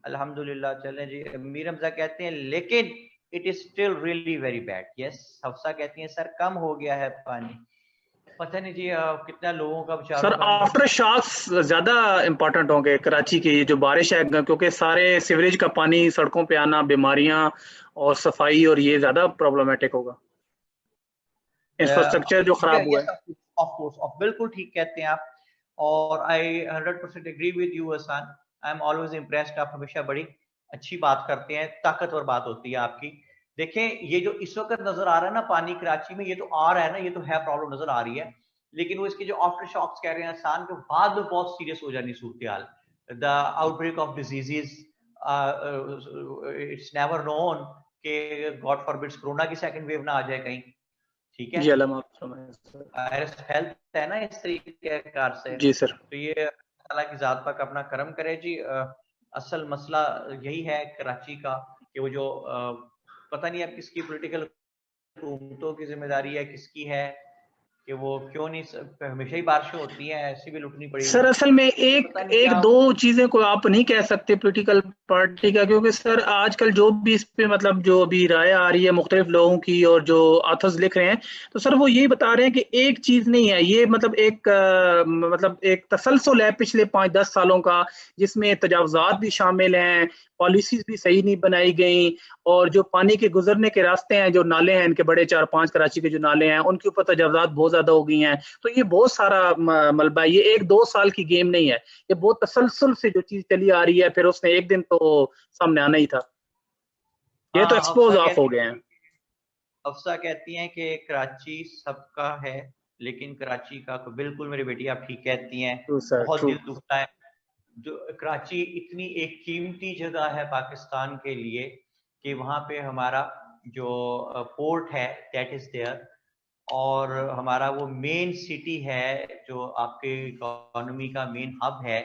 अल्हम्दुलिल्लाह। चलें जी। अमीर हमजा कहते हैं लेकिन it is still really very bad. Yes. Hafsa कहती हैं सर कम हो गया है पानी। पता नहीं जी कितना लोगों का बेचारा। सर आफ्टर शॉक्स ज्यादा इंपॉर्टेंट होंगे कराची की, जो बारिश है, क्योंकि सारे सीवरेज का पानी सड़कों पे आना, बीमारियां और सफाई, और ये ज्यादा प्रॉब्लमेटिक होगा। इंफ्रास्ट्रक्चर जो खराब हुआ है। ऑफ कोर्स, बिल्कुल ठीक कहते हैं आप, और I 100% agree with you Hasan. I am always impressed, आप हमेशा बड़ी अच्छी बात करते हैं, ताकतवर बात होती है आपकी। देखें ये जो इस वक्त नजर आ रहा है ना पानी कराची में, ये तो आ रहा है ना, ये तो है प्रॉब्लम नजर आ रही है, लेकिन वो इसके जो आफ्टर शॉक्स कह रहे हैं आसान के बाद में बहुत सीरियस हो जानी सूरत हाल। The outbreak of diseases, it's never known कि गॉड फॉरबिड्स कोरोना की सेकंड वेव ना आ जाए कहीं। ठीक है जी, हेल्थ है ना इस तरीके कार से। जी सर। तो ये अल्लाह की जात पाक अपना करम करे जी। असल मसला यही है कराची का कि वो जो पता नहीं अब किसकी पॉलिटिकल हुकूमतों की जिम्मेदारी है, किसकी है कि वो क्यों नहीं, हमेशा ही बारिशें होती हैं, ऐसी भी लुटनी पड़ी। सर असल में एक दो चीजें को आप नहीं कह सकते पॉलिटिकल पार्टी का, क्योंकि सर आजकल जो भी इस पे मतलब जो अभी राय आ रही है मुख्तलिफ लोगों की और जो ऑथर्स लिख रहे हैं, तो सर वो यही बता रहे हैं कि एक चीज नहीं है ये, मतलब एक तसलसल है पिछले 5-10 सालों का, जिसमें तजावुज़ात भी शामिल हैं, पॉलिसीज भी सही नहीं बनाई गई, और जो पानी के गुजरने के रास्ते हैं, जो नाले हैं इनके बड़े 4-5 कराची के जो नाले हैं, उनके ऊपर तजावुज़ात बहुत ज्यादा हो गई हैं। तो ये बहुत सारा मलबा है, ये 1-2 साल की गेम नहीं है, ये बहुत तसलसल से जो चीज चली आ रही है, फिर उसने एक दिन तो सामने आना ही था। ये तो एक्सपोज ऑफ हो गए हैं। अफसा कहती हैं कि कराची सबका है, लेकिन कराची का बिल्कुल मेरी बेटी आप ठीक कहती हैं, बहुत दिल दुखता है। जो कराची इतनी एक कीमती जगह है पाकिस्तान के लिए कि वहाँ पे हमारा जो पोर्ट है दैट इज देयर, और हमारा वो मेन सिटी है जो आपके इकोनॉमी का मेन हब है।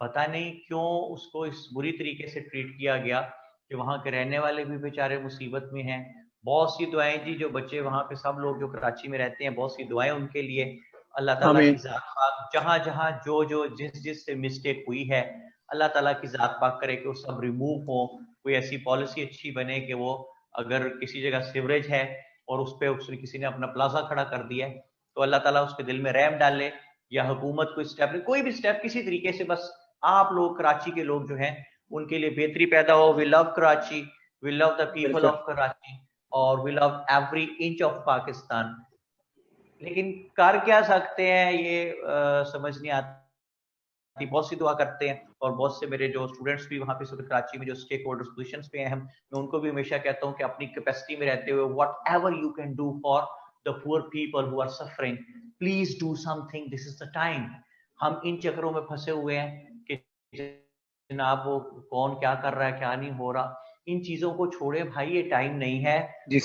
पता नहीं क्यों उसको इस बुरी तरीके से ट्रीट किया गया कि वहाँ के रहने वाले भी बेचारे मुसीबत में हैं। बहुत सी दुआएं जी, जो बच्चे वहाँ पे सब लोग जो कराची में रहते हैं, बहुत सी दुआएं उनके लिए। अल्लाह ताला की जात पाक जहाँ जहाँ जो जिस से मिस्टेक हुई है, अल्लाह ताला की जात पाक करे कि वो सब रिमूव हो, कोई ऐसी पॉलिसी अच्छी बने कि वो अगर किसी जगह सीवरेज है और उस पर उसने किसी ने अपना प्लाजा खड़ा कर दिया है, तो अल्लाह ताला उसके दिल में रहम डाले, या हुकूमत कोई स्टेप ले, कोई भी स्टेप किसी तरीके से, बस आप लोग कराची के लोग जो हैं उनके लिए बेहतरी पैदा हो। We love Karachi, we love the people of Karachi, और we love every inch of Pakistan. लेकिन कर क्या सकते हैं ये समझ नहीं आता। बहुत सी दुआ करते हैं, और बहुत से मेरे जो स्टूडेंट्स भी वहां पे कराची में जो स्टेक होल्डर्स पोजिशंस पे हैं, मैं उनको भी हमेशा कहता हूं कि अपनी कैपेसिटी में रहते हुए whatever you can do for the poor people who are suffering, please do something, this is the time. हम इन चक्रों में फंसे हुए हैं कि जनाब वो कौन क्या कर रहा है, क्या नहीं हो रहा, इन चीजों को छोड़े भाई, ये टाइम नहीं है।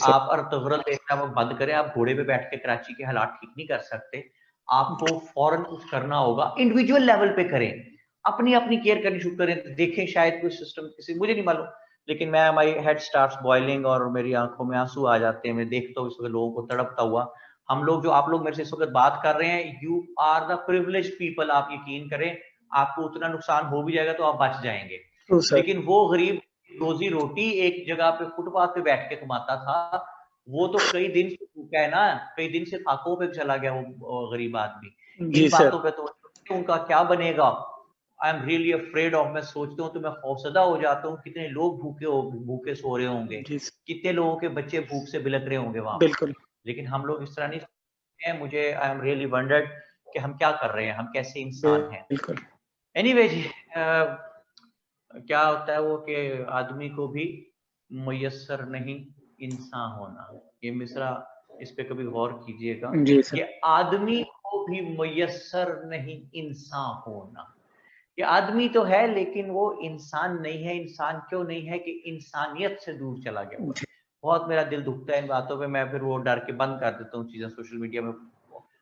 आप अर्तगरल देखना बंद करें। आप घोड़े पे बैठ के कराची के हालात ठीक नहीं कर सकते। आपको फौरन कुछ करना होगा, इंडिविजुअल लेवल पे करें, अपनी अपनी केयर करनी शुरू करें। देखें शायद कोई सिस्टम किसी, मुझे नहीं मालूम, लेकिन मैं, माई हेड स्टार्ट्स बॉइलिंग और मेरी आंखों में आंसू आ जाते हैं। मैं देखता हूँ इस वक्त लोगों को तड़पता हुआ। हम लोग जो, आप लोग मेरे से इस वक्त बात कर रहे हैं, you are the privileged people. आप यकीन करें, आपको उतना नुकसान हो भी जाएगा तो आप बच जाएंगे। लेकिन वो गरीब रोजी रोटी एक जगह पे फुटपाथ पे बैठ के कमाता था, वो तो कई दिन से भूखा है ना, कई दिन से फाकों पे चला गया वो गरीब आदमी। इन बातों पे तो उनका क्या बनेगा? I am really afraid of. मैं सोचता हूँ तो मैं खौफजदा हो जाता हूँ, कितने लोग भूखे सो रहे होंगे, कितने लोगों के बच्चे भूख से बिलक रहे होंगे वहां पर। लेकिन हम लोग इस तरह नहीं हैं। मुझे, आई एम रियली वंडर्ड कि हम क्या कर रहे हैं, हम कैसे इंसान हैं। एनीवे जी, क्या होता है वो कि आदमी को भी मुयस्सर नहीं इंसान होना। ये मिसरा, इस पे कभी गौर कीजिएगा कि आदमी को भी मुयस्सर नहीं इंसान होना। ये आदमी तो है लेकिन वो इंसान नहीं है। इंसान क्यों नहीं है? कि इंसानियत से दूर चला गया हुआ है। बहुत मेरा दिल दुखता है इन बातों पे। मैं फिर वो डर के बंद कर देता हूँ चीजें, सोशल मीडिया में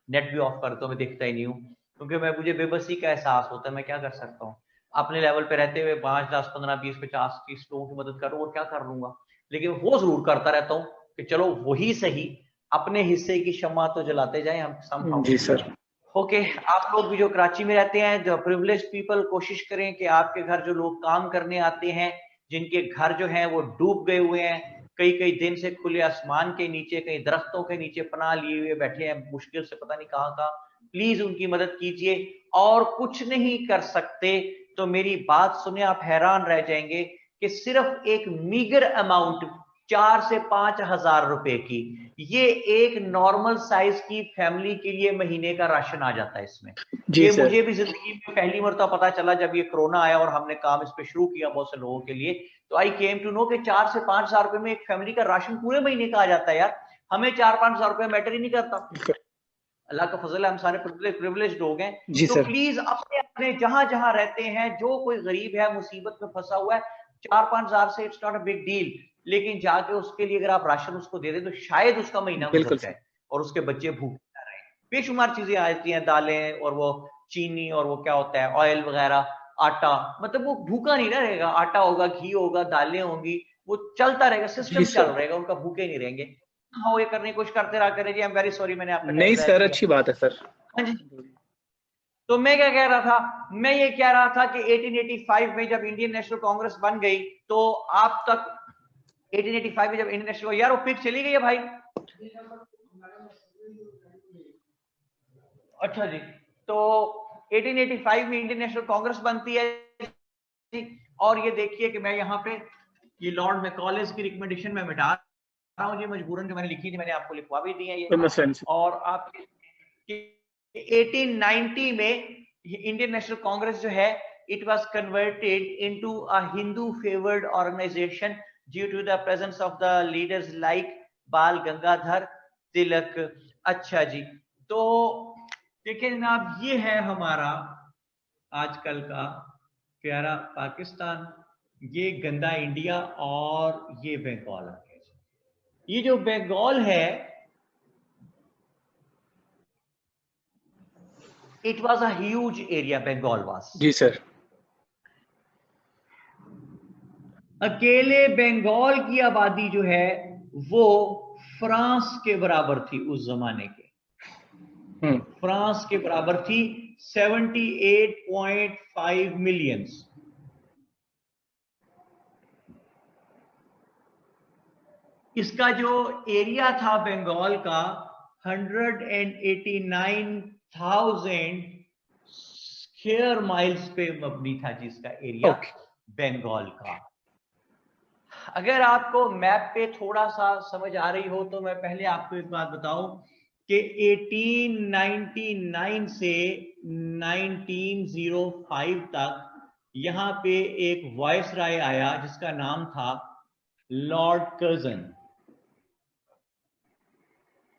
नेट भी ऑफ करता हूँ, मैं देखता ही नहीं हूँ, क्योंकि मुझे बेबसी का एहसास होता है। मैं क्या कर सकता हूँ अपने लेवल पे रहते हुए? 5, 10, 15, 20, 50, 30 लोगों की मदद करूँ और क्या कर लूंगा? लेकिन वो जरूर करता रहता हूँ कि चलो वही सही, अपने हिस्से की शम्मा तो जलाते जाए हम समहाउ। जी सर। ओके, आप लोग भी जो कराची में रहते हैं, जो प्रिविलेज्ड पीपल, कोशिश करें कि आपके घर जो लोग काम करने आते हैं, जिनके घर जो हैं वो डूब गए हुए हैं, कई कई दिन से खुले आसमान के नीचे, कई दरख्तों के नीचे पनाह लिए हुए बैठे हैं, मुश्किल से पता नहीं कहाँ का, प्लीज उनकी मदद कीजिए। और कुछ नहीं कर सकते तो मेरी बात सुने, आप हैरान रह जाएंगे कि सिर्फ एक मीगर अमाउंट 4 से 5 हजार रुपए की, ये एक नॉर्मल साइज की फैमिली के लिए महीने का राशन आ जाता है इसमें। ये मुझे भी जिंदगी में पहली मरतबा पता चला जब ये कोरोना आया और हमने काम इस पे शुरू किया बहुत से लोगों के लिए। तो आई केम टू नो कि 4 से 5 हजार रुपए में एक फैमिली का राशन पूरे महीने का आ जाता है। यार, हमें 4-5 हजार रुपए मैटर ही नहीं करता। अल्लाह का फजल है, हम सारे प्रिविलेज्ड लोग हैं। तो प्लीज अपने अपने जहां जहां रहते हैं, जो कोई गरीब है, मुसीबत में फंसा हुआ है, 4-5 हजार से it's not a big deal. लेकिन जाके उसके लिए अगर आप राशन उसको दे दें तो शायद उसका महीना गुजर जाए और उसके बच्चे भूखे ना रहे। बेशुमार चीजें आती हैं, दालें और वो चीनी और वो क्या होता है ऑयल वगैरह, आटा, मतलब वो भूखा नहीं ना रहेगा। आटा होगा, घी होगा, दालें होंगी, वो चलता रहेगा, सिस्टम चल रहेगा, उनका भूखे नहीं रहेंगे। हाँ, ये करने की कोशिश करते रहा करें जी। आई एम वेरी सॉरी, मैंने आपका नहीं सर, अच्छी बात है सर। हाँ जी। तो मैं क्या कह रहा था? मैं ये कह रहा था कि 1885 में जब इंडियन नेशनल कांग्रेस बन गई, तो आप तक 1885 में जब इंडियन नेशनल, यार वो पिक चली गई है भाई। अच्छा जी, तो 1885 में इंडियन नेशनल कांग्रेस बनती है जी। और ये देखिए कि मैं यहाँ पे ये लॉर्ड मैकॉलेज की रिकमेंडेशन में मिटा रहा हूँ, ये मजबूरन जो मैंने लिखी थी, मैंने आपको लिखवा भी दी है ये। और आप 1890 में इंडियन नेशनल कांग्रेस जो है, it was converted into a Hindu favored organization due to the presence of the leaders like बाल गंगाधर तिलक। अच्छा जी, तो देखिए जनाब, ये है हमारा आजकल का प्यारा पाकिस्तान, ये गंदा इंडिया, और ये बंगाल आ गया। ये जो बंगाल है, it was a huge area, Bengal was। जी सर। अकेले बंगाल की आबादी जो है वो फ्रांस के बराबर थी उस जमाने के। फ्रांस के बराबर थी, 78.5 मिलियंस। इसका जो एरिया था बंगाल का 189,000 स्क्वायर माइल्स पे मबनी था, जिसका एरिया बंगाल का। अगर आपको मैप पे थोड़ा सा समझ आ रही हो तो मैं पहले आपको एक बात बताऊं कि 1899 से 1905 तक यहां पे एक वायसराय आया जिसका नाम था लॉर्ड कर्जन।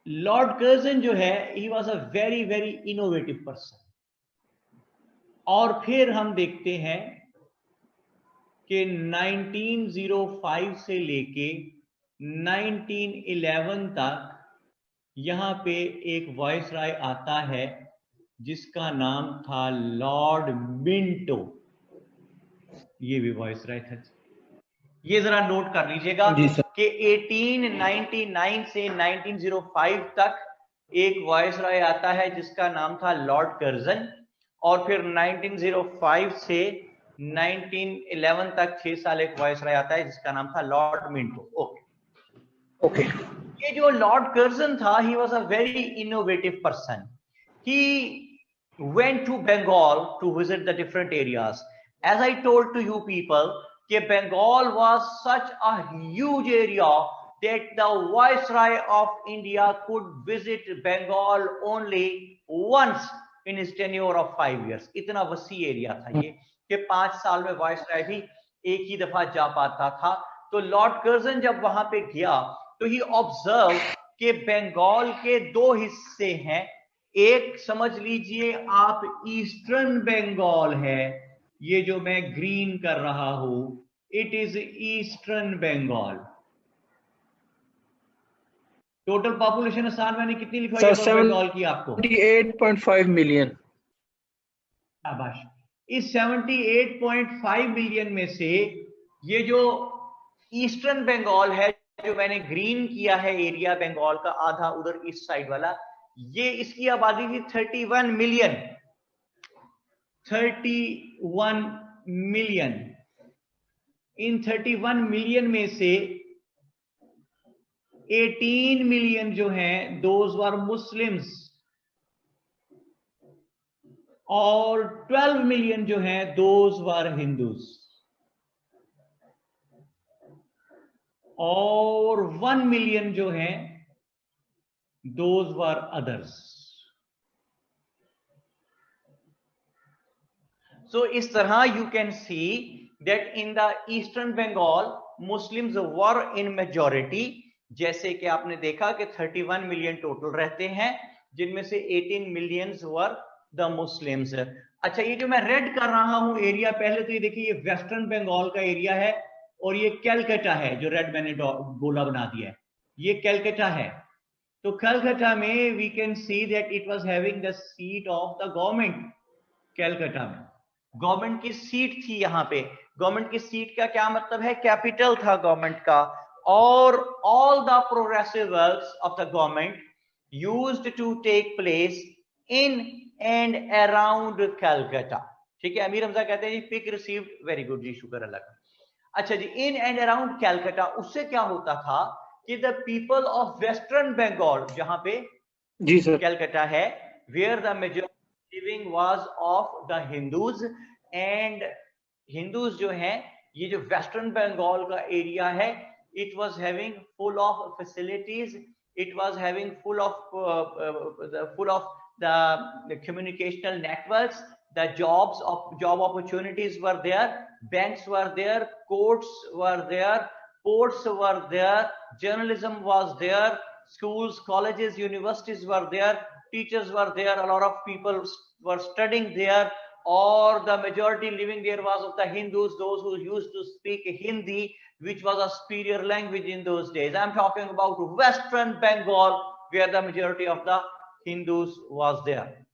लॉर्ड कर्जन जो है, he was a very very innovative person. और फिर हम देखते हैं कि 1905 से लेके 1911 तक यहां पे एक वायसराय आता है जिसका नाम था लॉर्ड मिंटो। ये भी वायसराय था। ये जरा नोट कर लीजिएगा कि 1899 से 1905 तक एक वायसराय आता है जिसका नाम था लॉर्ड कर्जन, और फिर 1905 से 1911 तक 6 साल एक वायसराय आता है जिसका नाम था लॉर्ड मिंटो। ओके। ये जो लॉर्ड कर्जन था, he was a very innovative person. He went to Bengal to visit the different areas. As I told to you people, कि Bengal was such a huge area that the Viceroy of India could visit Bengal only once in his tenure of 5 years. इतना वसी area था ये कि 5 साल में viceroy भी एक ही दफा जा पाता था। तो लॉर्ड कर्जन जब वहां पे गया तो ही ऑब्जर्व कि बंगाल के 2 हिस्से हैं। एक समझ लीजिए आप ईस्टर्न बंगाल है, ये जो मैं ग्रीन कर रहा हूं, it is eastern Bengal. Total population आसान मैंने कितनी लिखवाई है बंगाल की आपको? 78.5 मिलियन। शाबाश। इस 78.5 मिलियन में से ये जो ईस्टर्न बंगाल है, जो मैंने ग्रीन किया है एरिया बंगाल का, आधा उधर ईस्ट साइड वाला, ये इसकी आबादी थी 31 मिलियन। 31 मिलियन। इन 31 मिलियन में से 18 मिलियन जो हैं दोज वर मुस्लिम्स, और 12 मिलियन जो हैं दोज वर हिंदूज, और 1 मिलियन जो हैं those were others. So इस तरह you can see that in the eastern Bengal Muslims were in majority, जैसे कि आपने देखा कि 31 मिलियन टोटल रहते हैं जिनमें से 18 मिलियंस वर द मुस्लिम्स। अच्छा, ये जो मैं रेड कर रहा हूं एरिया, पहले तो ये देखिए ये वेस्टर्न बंगाल का एरिया है और ये कैलकाटा है, जो रेड मैंने गोला बना दिया है, ये कैलकाटा है। तो कलकत्ता में we can see that it was having the seat of the government. Calcutta में गवर्नमेंट की सीट थी। यहां पे गवर्नमेंट की सीट का क्या मतलब है? कैपिटल था गवर्नमेंट का। और all the progressive works of the government used to take place in and around Calcutta. ठीक है, अमीर हमजा कहते हैं जी पिक रिसीव्ड, वेरी गुड जी, शुक्र अल्लाह का। अच्छा जी, इन एंड अराउंड कलकत्ता, उससे क्या होता था कि the people of western Bengal, जहां पे जी सर कलकत्ता है, where the majority living was of the Hindus, and Hindus जो हैं, ये जो वेस्टर्न बंगाल का एरिया है, it was having full of facilities, it was having full of the communicational networks, the job opportunities were there, banks were there, courts were there, ports were there, journalism was there, schools, colleges, universities were there, teachers were there, a lot of people were studying there, or the majority living there was of the Hindus, those who used to speak Hindi, which was a superior language in those days. I'm talking about Western Bengal, where the majority of the Hindus was there.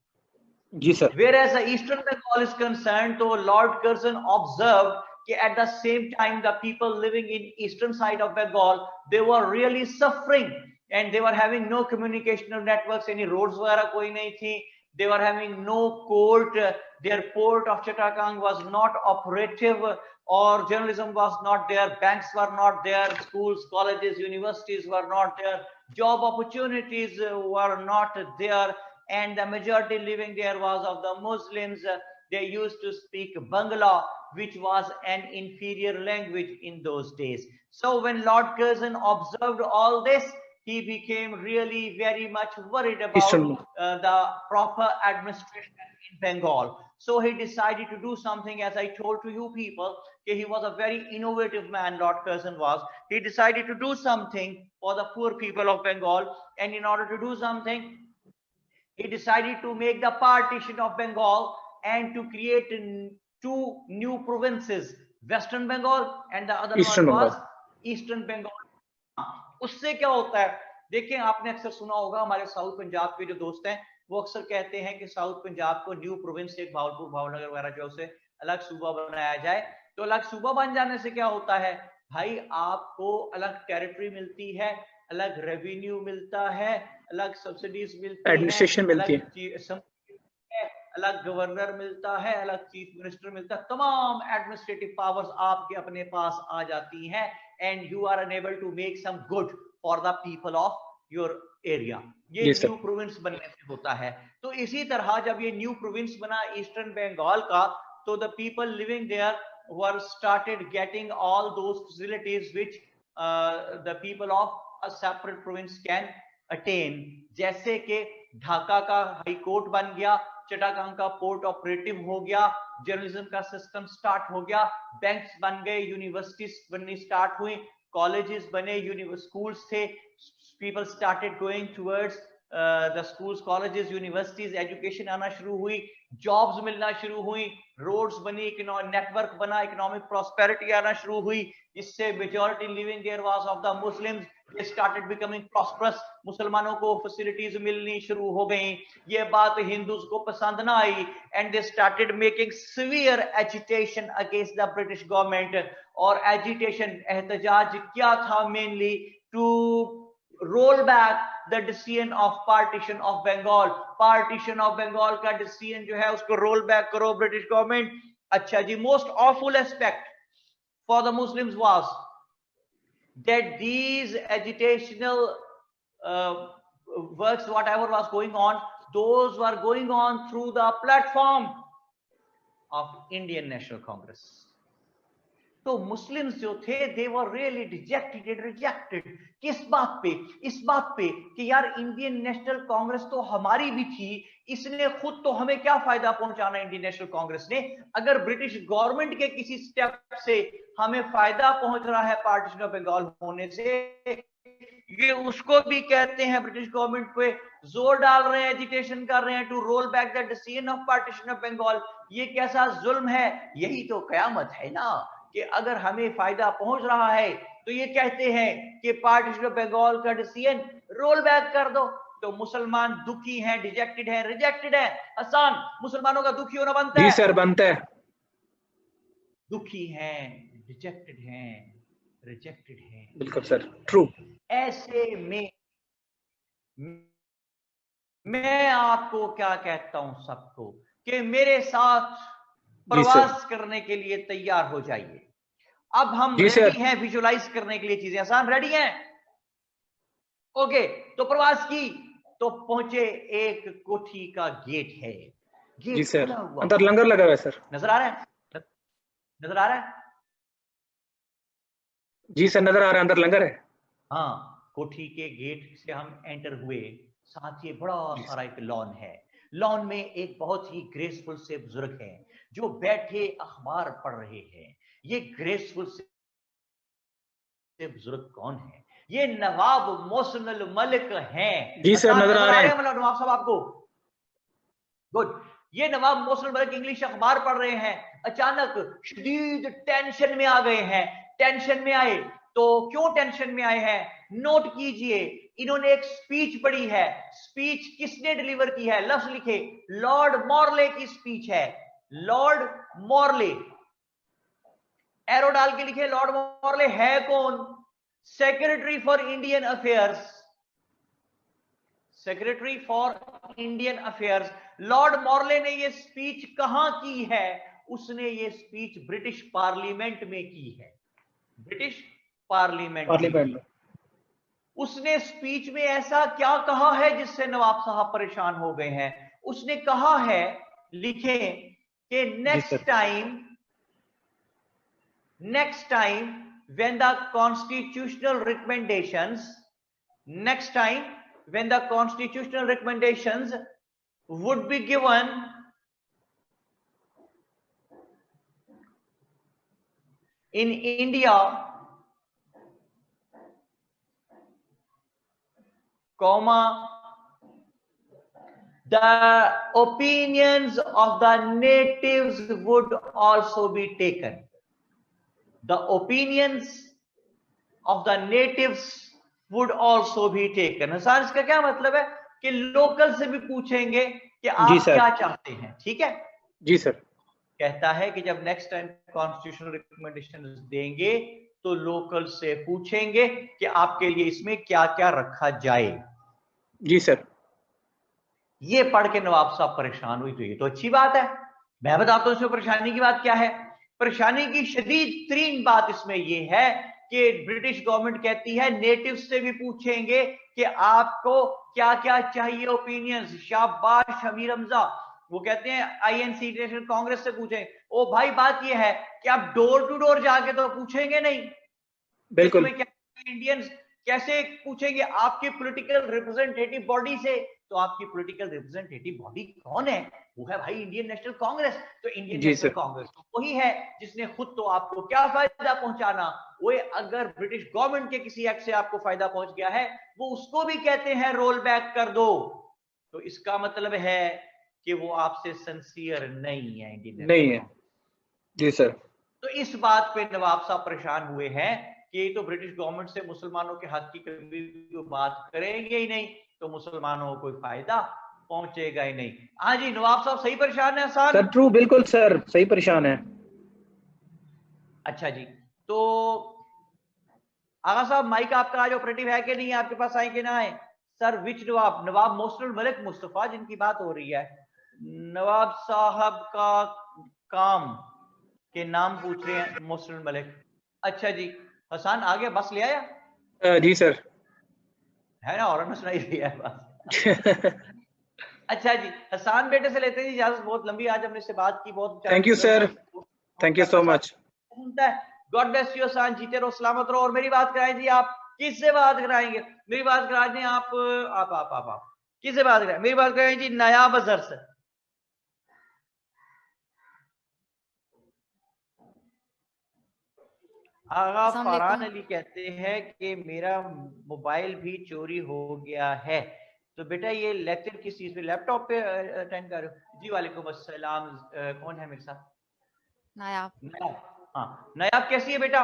Yes, sir. Whereas the Eastern Bengal is concerned, so Lord Curzon observed that at the same time the people living in eastern side of Bengal, they were really suffering and they were having no communicational networks, any roads वगैरह कोई नहीं थी, They were having no court. Their port of Chittagong was not operative, or journalism was not there. Banks were not there. Schools, colleges, universities were not there. Job opportunities were not there. And the majority living there was of the Muslims. They used to speak Bangla, which was an inferior language in those days. So when Lord Curzon observed all this, he became really very much worried about the proper administration in Bengal. So he decided to do something, as I told to you people, he was a very innovative man, Lord Curzon was. He decided to do something for the poor people of Bengal. And in order to do something, he decided to make the partition of Bengal and to create two new provinces, Western Bengal and the other one was Eastern Bengal. उससे क्या होता है, देखिए आपने अक्सर सुना होगा, हमारे साउथ पंजाब के जो दोस्त हैं वो अक्सर कहते हैं कि साउथ पंजाब को न्यू प्रोविंस, एक भावलपुर, भावनगर वगैरह जो उसे अलग सूबा बनाया जाए। तो अलग सूबा बन जाने से क्या होता है भाई, आपको अलग टेरिटरी मिलती है, अलग रेवेन्यू मिलता है, अलग सब्सिडीज मिलती है, एडमिनिस्ट्रेशन मिलती है, अलग गवर्नर मिलता है, अलग चीफ मिनिस्टर मिलता है, तमाम एडमिनिस्ट्रेटिव पावर्स आपके अपने पास आ जाती हैं, and you are unable to make some good for the people of your area. ये न्यू प्रोविंस बनने से होता है। तो इसी तरह जब ये न्यू प्रोविंस बना ईस्टर्न बंगाल का, तो the people living there were started getting all those facilities which the people of a separate province can attain. जैसे कि ढाका का हाई कोर्ट बन गया, चिटागांग का पोर्ट ऑपरेटिव हो गया, जर्नलिज्म का सिस्टम स्टार्ट हो गया, बैंक्स बन गए, यूनिवर्सिटीज बननी स्टार्ट हुई, कॉलेजेस बने, स्कूल्स थे, people started going towards the schools, colleges, universities, education आना शुरू हुई, जॉब्स मिलना शुरू हुई, रोड्स बनी, नेटवर्क बना, इकोनॉमिक प्रॉस्पेरिटी आना शुरू हुई, जिससे majority living there was of the Muslims, they started becoming prosperous, मुसलमानों को फैसिलिटीज मिलनी शुरू हो गई। ये बात हिंदूज को पसंद ना आई, and they started making severe agitation against the British government। और agitation, एहतजाज क्या था? mainly to roll back the decision of partition of Bengal। partition of Bengal का decision जो है उसको roll back करो British government। अच्छा जी, most awful aspect for the Muslims was that these agitational works, whatever was going on, those were going on through the platform of Indian National Congress। तो Muslims जो थे they were really dejected and rejected। किस बात पे? इस बात पे कि यार इंडियन नेशनल कांग्रेस तो हमारी भी थी, इसने खुद तो हमें क्या फायदा पहुंचाना इंडियन नेशनल कांग्रेस ने? अगर ब्रिटिश गवर्नमेंट के किसी स्टेप से हमें फायदा पहुंच रहा है पार्टीशन ऑफ बंगाल होने से, ये उसको भी कहते हैं ब्रिटिश गवर्नमेंट पे जोर डाल रहे हैं, एजिटेशन कर रहे हैं to roll back the decision of partition of Bengal. ये कैसा जुल्म है? यही तो कयामत है ना, कि अगर हमें फायदा पहुंच रहा है तो ये कहते हैं कि पार्टीशन ऑफ बंगाल का डिसीजन रोल बैक कर दो। तो मुसलमान दुखी हैं, डिजेक्टेड हैं, रिजेक्टेड हैं। हसन, मुसलमानों का दुखी होना बनता है? जी सर, बनता है। दुखी हैं, डिजेक्टेड हैं, रिजेक्टेड हैं। बिल्कुल सर, ट्रू। ऐसे में मैं आपको क्या कहता हूं सबको कि मेरे साथ प्रवास करने के लिए तैयार हो जाइए। अब हम रेडी हैं विजुलाइज करने के लिए चीजें। आसान, रेडी हैं? ओके, तो प्रवास की तो पहुंचे, एक कोठी का गेट है, गेट जी सर, अंदर लंगर लगा हुआ है सर। नजर आ रहा है? नजर आ रहा है? जी सर, नजर आ रहा है, अंदर लंगर है। हाँ, कोठी के गेट से हम एंटर हुए, साथ ही बड़ा सारा एक लॉन है। लॉन में एक बहुत ही ग्रेसफुल से बुजुर्ग हैं जो बैठे अखबार पढ़ रहे हैं। ये ग्रेसफुल से बुजुर्ग कौन है? ये नवाब मोहसिनुल मलिक हैं। जी सर, नजर आ रहे हैं नवाब साहब आपको? गुड। ये नवाब मोहसिनुल मलिक इंग्लिश अखबार पढ़ रहे हैं, अचानक शदीद टेंशन में आ गए हैं। टेंशन में आए तो क्यों टेंशन में आए हैं? नोट कीजिए, इन्होंने एक स्पीच पढ़ी है। स्पीच किसने डिलीवर की है? लफ्ज लिखे, लॉर्ड मॉर्ले की स्पीच है। लॉर्ड मॉर्ले, एरो डाल के लिखे, लॉर्ड मॉर्ले है कौन? Secretary for Indian affairs, secretary for Indian affairs. Lord Morley ने ये स्पीच कहां की है? उसने ये स्पीच ब्रिटिश पार्लियामेंट में की है, ब्रिटिश पार्लियामेंट में। उसने स्पीच में ऐसा क्या कहा है जिससे नवाब साहब परेशान हो गए हैं? उसने कहा है, लिखें कि next time when the constitutional recommendations would be given in India, the opinions of the natives would also be taken. The opinions of the natives would also be taken. Sir इसका क्या मतलब है कि लोकल से भी पूछेंगे कि आप क्या चाहते हैं, ठीक है जी सर। कहता है कि जब नेक्स्ट टाइम कॉन्स्टिट्यूशनल रिकमेंडेशन देंगे तो लोकल से पूछेंगे कि आपके लिए इसमें क्या क्या रखा जाए। जी सर। ये पढ़ के नवाब साहब परेशान हुई, तो ये तो अच्छी बात है। मैं बताता हूं इसमें परेशानी की बात क्या है। परेशानी की शदीद तरीन बात इसमें यह है कि ब्रिटिश गवर्नमेंट कहती है नेटिव से भी पूछेंगे कि आपको क्या क्या चाहिए ओपिनियंस। शाबाश हमीर हमजा, वो कहते हैं आईएनसी नेशनल कांग्रेस से पूछें। ओ भाई बात यह है कि आप डोर टू डोर जाके तो पूछेंगे नहीं, बिल्कुल। इंडियंस कैसे पूछेंगे? आपकी पॉलिटिकल रिप्रेजेंटेटिव बॉडी से। तो आपकी पॉलिटिकल रिप्रेजेंटेटिव बॉडी कौन है? वो है भाई इंडियन नेशनल कांग्रेस। तो इंडियन नेशनल कांग्रेस तो वही है जिसने खुद तो आपको क्या फायदा पहुंचाना। वो अगर ब्रिटिश गवर्नमेंट के किसी एक्ट से आपको फायदा पहुंच गया है, वो उसको भी कहते हैं रोल बैक कर दो। तो इसका मतलब है कि वो आपसे सिंसियर नहीं है, इंडियन नहीं है। जी सर। तो इस बात पे नवाब साहब परेशान हुए हैं कि तो ब्रिटिश गवर्नमेंट से मुसलमानों के हक की कभी बात करेंगे ही नहीं, तो मुसलमानों को कोई फायदा पहुंचेगा ही नहीं। हाँ जी नवाब साहब सही परेशान है सर? ट्रू, बिल्कुल सर, सही परेशान है। अच्छा जी, तो आगा साहब माइक आपका आज ऑपरेटिव है कि नहीं, आपके पास आए कि ना आए? सर विच नवाब? नवाब मोहसिनुल मलिक मुस्तफा जिनकी बात हो रही है, नवाब साहब का काम के नाम पूछ रहे हैं मोहसिनुल मलिक। अच्छा जी, हसन आ गया, बस ले आया? जी सर। है ना, और सुनाई रही है बस। अच्छा जी, हसन बेटे से लेते हैं इजाजत। बहुत लंबी आज हमने इससे बात की, बहुत thank you sir, thank you so much. God bless you Hasan, जीते रहो, सलामत रहो। और मेरी बात कराएं जी, आप किससे बात कराएंगे? मेरी बात करा दें आप किससे बात कराएं? मेरी बात कराएं जी नायाब अजहर से। आगा फरहान अली कहते हैं कि मेरा मोबाइल भी चोरी हो गया है। तो बेटा ये लेक्चर किस चीज पे, लैपटॉप पे अटेंड कर रहे हो? जी वालेकुम अस्सलाम। कौन है मेरे साथ? नायाब। हाँ नायाब, कैसी है बेटा?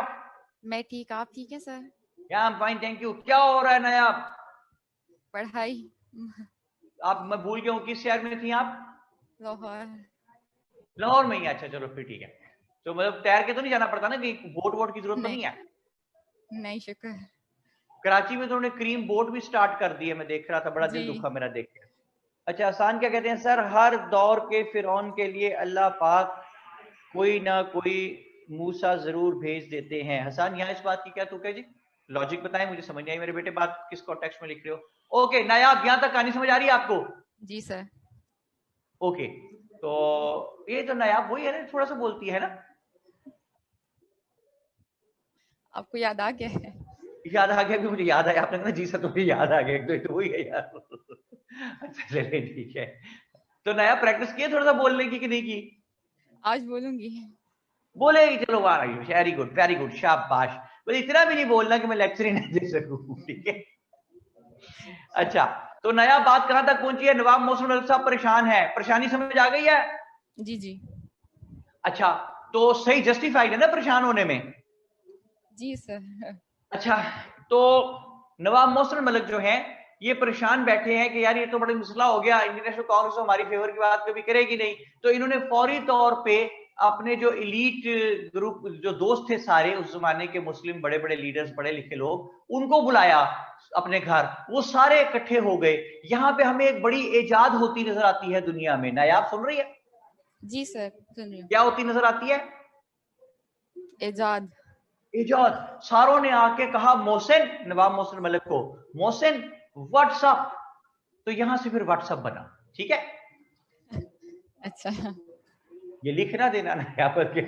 मैं ठीक, आप ठीक है सर? या फाइन थैंक यू। क्या हो रहा है नायाब? पढ़ाई। आप, मैं भूल गया हूँ, किस शहर में थी आप? लाहौर। लाहौर में ही? अच्छा चलो फिर ठीक है। तो मतलब तैर के तो नहीं जाना पड़ता ना, कि बोट की जरूरत तो नहीं है? नहीं शुक्र। कराची में तो उन्होंने क्रीम बोट भी स्टार्ट कर दी है, मैं देख रहा था, बड़ा दिल दुखा मेरा देख के। अच्छा हसन क्या कहते हैं? सर हर दौर के फिरौन के लिए अल्लाह पाक कोई ना कोई मूसा जरूर भेज देते हैं। हसन यहाँ इस बात की क्या तुक है जी? लॉजिक बताएं, मुझे समझ नहीं आई मेरे बेटे बात किस कॉन्टेक्स्ट में लिख रहे हो। ओके नायाब, यहाँ तक कहानी समझ आ रही है आपको? जी सर। ओके, तो ये तो नायाब वही है ना, थोड़ा सा बोलती है ना? आपको याद आ गया है? याद आ गया कि मुझे याद आया, आपने कहा जी सर तुम्हें याद आ गया, तो वही है यार। अच्छा चलिए ठीक है। तो नया प्रैक्टिस किया थोड़ा सा बोलने की कि नहीं की? आज बोलूंगी। बोलेगी, चलो वेरी गुड वेरी गुड, शाबाश। बस इतना भी नहीं बोलना कि मैं लेक्चर ही नहीं दे सकूं, ठीक है? अच्छा, तो नया बात कहां तक पहुंची है? नवाब मोहसिन मलिक साहब परेशान है, परेशानी समझ आ गई है? जी जी। अच्छा, तो सही जस्टिफाइड है ना परेशान होने में? जी सर। अच्छा, तो नवाब मोहसिन मलिक जो है ये परेशान बैठे हैं कि यार ये तो बड़ा मसला हो गया, इंडियन नेशनल कांग्रेस हमारी फेवर की बात कभी करेगी नहीं। तो इन्होंने फौरी तौर पे अपने जो इलीट ग्रुप जो दोस्त थे सारे उस जमाने के मुस्लिम बड़े बड़े लीडर्स, पढ़े लिखे लोग, उनको बुलाया अपने घर, वो सारे इकट्ठे हो गए। यहाँ पे हमें एक बड़ी इजाद होती नजर आती है दुनिया में। नायाब सुन रही है? जी सर, सुन रही हूँ। क्या होती नजर आती है? इजाद। इजाद। सारों ने आके कहा मोहसिन, नवाब मोहसिन मलिक को, मोहसिन व्हाट्सअप। तो यहां से फिर व्हाट्सअप बना। ठीक है, अच्छा। ये लिखना देना ना यहाँ पर के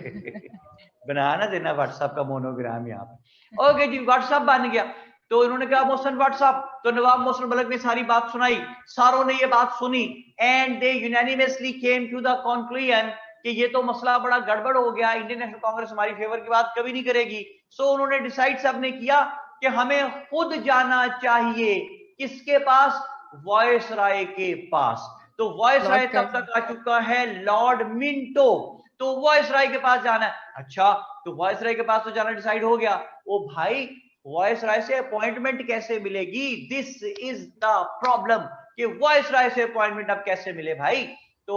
बनाना देना व्हाट्सएप का मोनोग्राम यहाँ पर। ओके जी, व्हाट्सएप बन गया। तो इन्होंने कहा मोहसिन व्हाट्सएप। तो नवाब मोहसिन मलिक ने सारी बात सुनाई, सारों ने ये बात सुनी, and they unanimously came to the conclusion कि ये तो मसला बड़ा गड़बड़ हो गया, इंडियन नेशनल कांग्रेस हमारी फेवर की बात कभी नहीं करेगी। सो उन्होंने डिसाइड सबने किया कि हमें खुद जाना चाहिए किसके पास? वॉइस राय के पास। तो वॉइस राय तब तक आ चुका है लॉर्ड मिंटो, तो वॉइस राय के पास जाना है। अच्छा, तो वॉइस राय के पास तो जाना डिसाइड हो गया। ओ भाई, वॉइस राय से अपॉइंटमेंट कैसे मिलेगी? दिस इज द प्रॉब्लम कि वॉइस राय से अपॉइंटमेंट अब कैसे मिले भाई। तो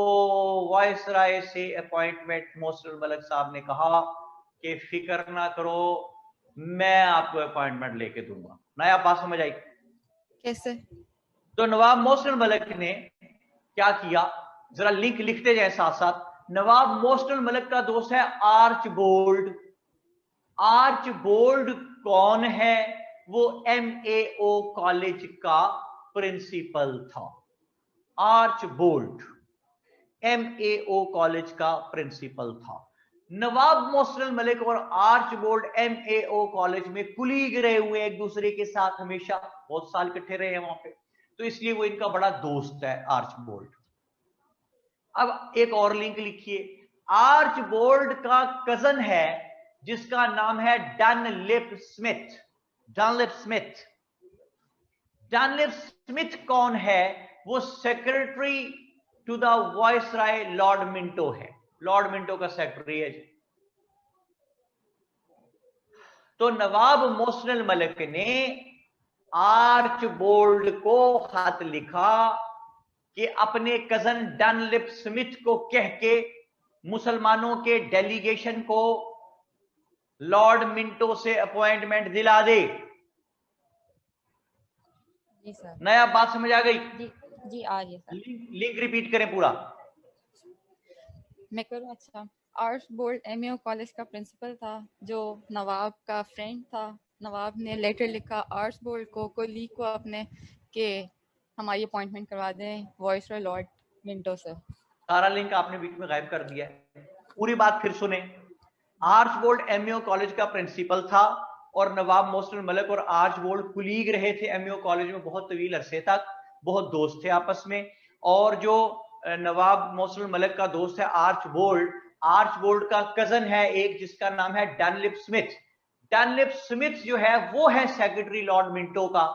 वॉइस राय से अपॉइंटमेंट मोहसिन मलिक साहब ने कहा कि फिक्र ना करो, मैं आपको अपॉइंटमेंट लेके दूंगा। नया बात समझ आई? कैसे? तो नवाब मोहसिन मलिक ने क्या किया, जरा लिंक लिखते जाए साथ साथ। नवाब मोहसिन मलिक का दोस्त है आर्चबोल्ड। आर्चबोल्ड कौन है? वो MAO कॉलेज का प्रिंसिपल था। आर्चबोल्ड MAO कॉलेज का प्रिंसिपल था। नवाब मोहसिन मलिक और आर्चबोल्ड MAO कॉलेज में कुलीग रहे हुए एक दूसरे के साथ, हमेशा बहुत साल इकट्ठे रहे हैं वहां पे, तो इसलिए वो इनका बड़ा दोस्त है आर्चबोल्ड। अब एक और लिंक लिखिए, आर्चबोल्ड का कजन है जिसका नाम है Dunlop Smith. Dunlop Smith. Dunlop Smith कौन है? वो secretary to the viceroy Lord Minto है, लॉर्ड मिंटो का सेक्रेटरी है। तो नवाब मोहसिन मलिक ने आर्चबोल्ड को खत लिखा कि अपने कजन डनलिप स्मिथ को कह के मुसलमानों के डेलीगेशन को लॉर्ड मिंटो से अपॉइंटमेंट दिला दे। जी सर। नया बात समझ आ गई? जी जी, आ रही है सर। लिंक रिपीट करें पूरा। मैं करूँ? अच्छा, आर्चबोल्ड MAO कॉलेज का प्रिंसिपल था, जो नवाब का फ्रेंड था। नवाब ने लेटर लिखा आर्चबोल्ड को, कोलीग को अपने, कि हमारी अपॉइंटमेंट करवा दें वॉइसरॉय लॉर्ड मिंटो से। सारा लिंक आपने बीच में गायब कर दिया है। पूरी बात फिर सुने। आर्चबोल्ड MAO कॉलेज का प्रिंसिपल था और नवाब मोहसिन मलिक और आर्चबोल्ड कुलीग रहे थे MAO कॉलेज में बहुत तवील अरसे तक, बहुत दोस्त थे आपस में। और जो नवाब मोहसिन मलिक का दोस्त है आर्चबोल्ड, आर्चबोल्ड का कजन है एक जिसका नाम है डनलिप स्मिथ। डनलिप स्मिथ जो है वो है सेक्रेटरी लॉर्ड मिंटो का।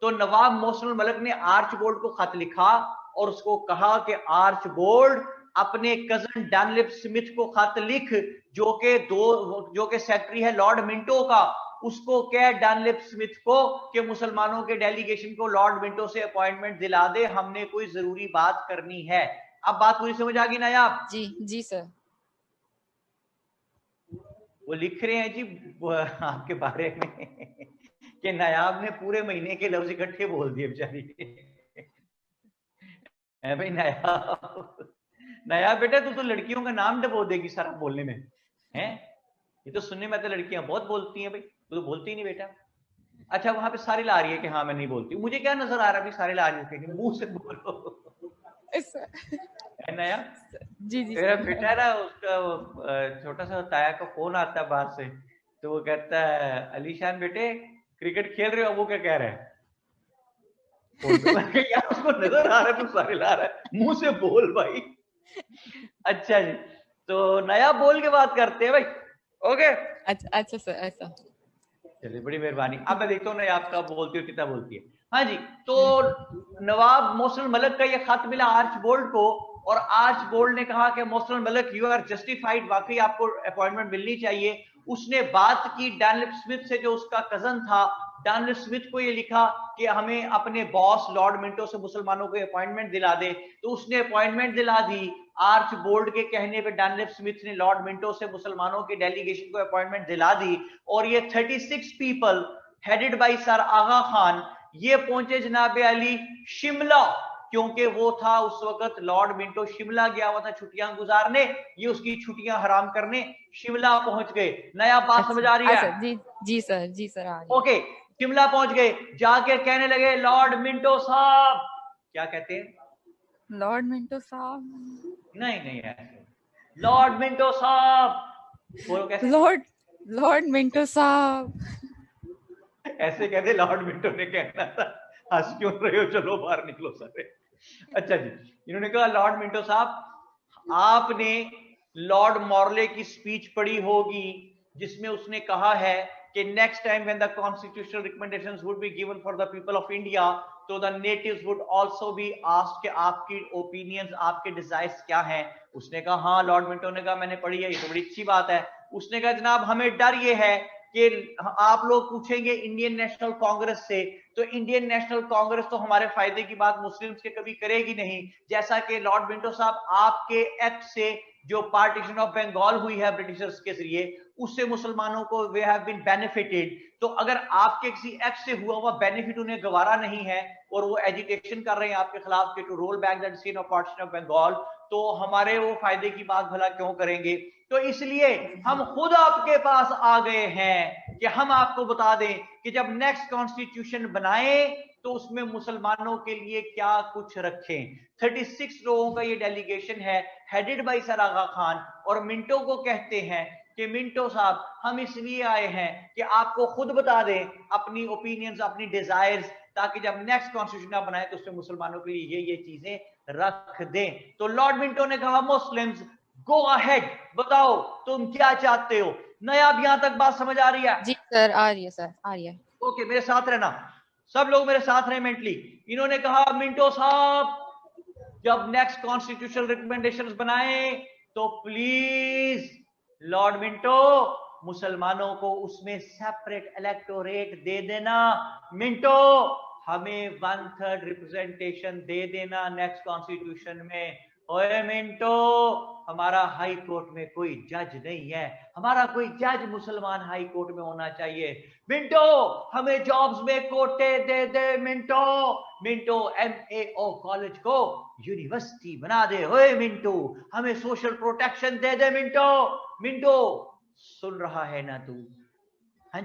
तो नवाब मोहसिन मलिक ने आर्चबोल्ड को खत लिखा और उसको कहा कि आर्चबोल्ड अपने कजन डनलिप स्मिथ को खत लिख, जो के सेक्रेटरी है लॉर्ड मिंटो का, उसको कह डनलिप स्मिथ को कि मुसलमानों के डेलीगेशन को लॉर्ड मिंटो से अपॉइंटमेंट दिला दे, हमने कोई जरूरी बात करनी है। अब बात पूरी समझ आ गई नायाब? जी जी सर। वो लिख रहे हैं जी आपके बारे में कि नायाब ने पूरे महीने के लफ्ज इकट्ठे बोल दिए बेचारी। भाई नायाब, नायाब बेटा तू तो लड़कियों का नाम डबो देगी सारा बोलने में है। ये तो सुनने में तो लड़कियां बहुत बोलती हैं, भाई तू तो बोलती ही नहीं बेटा। अच्छा, वहां पे सारी ला रही है कि हाँ मैं नहीं बोलती। मुझे क्या नजर आ रहा है सारी ला रही है, मुंह से बोलो है नया। जी जी मेरा बेटा ना, उसका छोटा सा ताया का फोन आता है बाहर से, तो वो कहता है अलीशान बेटे क्रिकेट खेल रहे हो? वो क्या कह रहे हैं? यार उसको नजर आ रहा है, तू सारे ला रहा है, मुंह से बोल भाई। अच्छा जी, तो नया बोल के बात करते हैं भाई। ओके, अच्छा सर, ऐसा। चलिए, बड़ी मेहरबानी। अब मैं देखता हूँ नया आपका बोलती हो कितना बोलती है। हाँ जी, तो नवाब मोहसिन मलिक का ये खत मिला आर्चबोल्ड को और आर्चबोल्ड ने कहा कि Mohsin Malik you are justified, वाकई आपको अपॉइंटमेंट मिलनी चाहिए। उसने बात की डनलिप स्मिथ से जो उसका कजन था, डैनियल स्मिथ को ये लिखा कि हमें अपने बॉस लॉर्ड मिंटो से मुसलमानों को अपॉइंटमेंट दिला दे, तो उसने अपॉइंटमेंट दिला दी। आर्च बोल्ड के कहने पे डैनियल स्मिथ ने लॉर्ड मिंटो से मुसलमानों की डेलीगेशन को अपॉइंटमेंट दिला दी, और ये 36 पीपल हेडेड बाय सर आगा खान ये पहुंचे जनाब अली शिमला, क्योंकि वो था उस वक्त लॉर्ड मिंटो शिमला गया हुआ था छुट्टियां गुजारने, ये उसकी छुट्टियां हराम करने शिमला पहुंच गए। नया बात समझ आ रही है? सर, जी सर, जी सर आ रही है। ओके, शिमला पहुंच गए, जाके कहने लगे लॉर्ड मिंटो साहब, क्या कहते हैं? लॉर्ड मिंटो साहब नहीं ऐसे, लॉर्ड मिंटो साहब बोलो कैसे? लॉर्ड मिंटो साहब ऐसे कहते लॉर्ड मिंटो ने कहना था, हंस क्यों रहे हो, चलो बाहर निकलो सारे। अच्छा जी, इन्होंने कहा लॉर्ड मिंटो साहब आपने लॉर्ड मॉर्ले की स्पीच पढ़ी होगी जिसमें उसने कहा है कि next time when the constitutional recommendations would be given for the people of India तो the natives would also be asked कि आपकी ओपिनियंस, आपके डिजायर्स क्या हैं। उसने कहा हाँ, लॉर्ड मिंटो ने कहा मैंने पढ़ी है, ये तो बड़ी अच्छी बात है। उसने कहा जनाब हमें डर ये है कि आप लोग पूछेंगे इंडियन नेशनल कांग्रेस से, तो इंडियन नेशनल कांग्रेस तो हमारे फायदे की बात मुस्लिम्स के कभी करेगी नहीं, जैसा कि लॉर्ड मिंटो साहब आपके एक्ट से जो पार्टीशन ऑफ बंगाल हुई है ब्रिटिशर्स के जरिए, उससे मुसलमानों को वे हैव बीन बेनिफिटेड। तो अगर आपके किसी एक्ट से हुआ हुआ बेनिफिट उन्हें गवारा नहीं है और वो एजिटेशन कर रहे हैं आपके खिलाफ के to roll back the decision of partition of Bengal, तो हमारे वो फायदे की बात भला क्यों करेंगे। तो इसलिए हम खुद आपके पास आ गए हैं कि हम आपको बता दें कि जब नेक्स्ट कॉन्स्टिट्यूशन बनाए तो उसमें मुसलमानों के लिए क्या कुछ रखें। 36 लोगों का ये डेलीगेशन है हेडेड बाय सर आगा खान, और मिंटो को कहते हैं कि मिंटो साहब हम इसलिए आए हैं कि आपको खुद बता दें अपनी ओपिनियंस, अपनी डिजायर्स, ताकि जब नेक्स्ट कॉन्स्टिट्यूशन आप बनाए तो उसमें मुसलमानों के लिए ये चीजें रख दें। तो लॉर्ड मिंटो ने कहा मुस्लिम्स गो अहेड, बताओ तुम क्या चाहते हो। नया अब यहां तक बात समझ आ रही है? जी सर आ रही है, सर आ रही है। ओके, मेरे साथ रहना, सब लोग मेरे साथ रहे मेंटली। इन्होंने कहा मिंटो साहब जब नेक्स्ट कॉन्स्टिट्यूशनल रिकमेंडेशंस बनाए तो प्लीज लॉर्ड मिंटो मुसलमानों को उसमें सेपरेट इलेक्टोरेट दे देना। मिंटो हमें 1/3 रिप्रेजेंटेशन दे देना नेक्स्ट कॉन्स्टिट्यूशन में। ओए मिंटो हमारा हाई कोर्ट में कोई जज नहीं है, हमारा कोई जज मुसलमान हाई कोर्ट में होना चाहिए। मिंटो हमें जॉब्स में कोटे दे दे। मिंटो मिंटो MAO कॉलेज को यूनिवर्सिटी बना दे। ओए मिंटो हमें सोशल प्रोटेक्शन दे दे। मिंटो मिंटो सुन रहा है ना तू? हाँ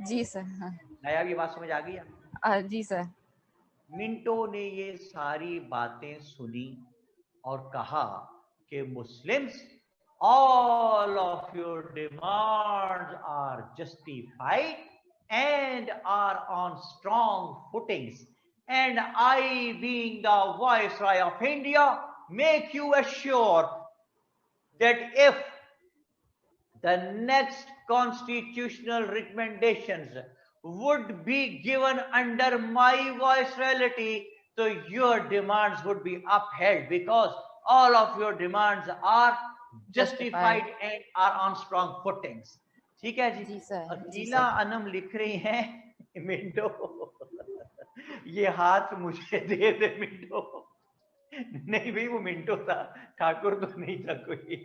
जी सर। हाँ नया ये बात समझ आ गई? जी सर। मिंटो ने ये सारी बातें सुनी और कहा कि Muslims all of your demands are justified and are on strong footings, and I being the Viceroy of India make you assure that if the next constitutional recommendations would be given under my viceroyalty, so your demands would be upheld because all of your demands are justified and are on strong footings. ठीक है जी sir. Akila Anam लिख रही हैं Minto ये हाथ मुझे दे दे Minto. नहीं भाई वो मिंटो था, ठाकुर तो नहीं था कोई।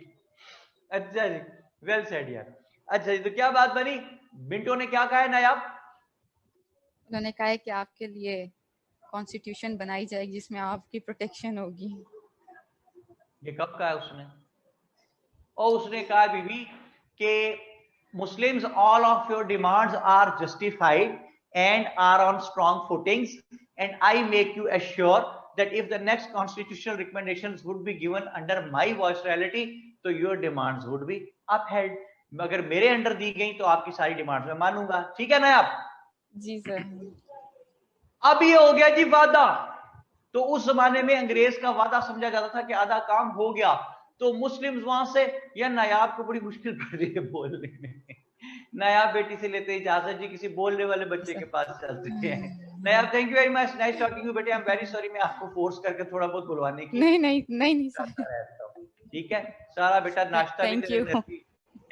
अच्छा जी, वेल सेड यार। अच्छा जी, तो क्या बात बनी? मिंटो ने क्या कहा है नायाब? उन्होंने कहा है कि आपके लिए कॉन्स्टिट्यूशन बनाई जाएगी जिसमें आपकी प्रोटेक्शन होगी। ये कब कहा है उसने? और उसने कहा बीबी कि Muslims all of your demands are justified and are on strong footings and I make you assure that if the next constitutional recommendations would be given under my viceroyalty तो your demands would be upheld। अगर मेरे under the गई तो आपकी सारी demands मैं मानूंगा। ठीक है ना आप? जी सर। अब ये हो गया जी वादा। तो उस जमाने में अंग्रेज का वादा समझा जाता था कि आधा काम हो गया, तो मुस्लिम्स वहां से, या नायाब को बड़ी मुश्किल पड़ रही है बोलने में। नायाब बेटी से लेते इजाजत जी, किसी बोलने वाले बच्चे के पास चलते हैं। Nayab thank you very much, nice talking you बेटे। आई एम वेरी सॉरी मैं आपको फोर्स करके थोड़ा बहुत बुलवाने की नहीं सर। ठीक है सारा बेटा, नाश्ता भी थैंक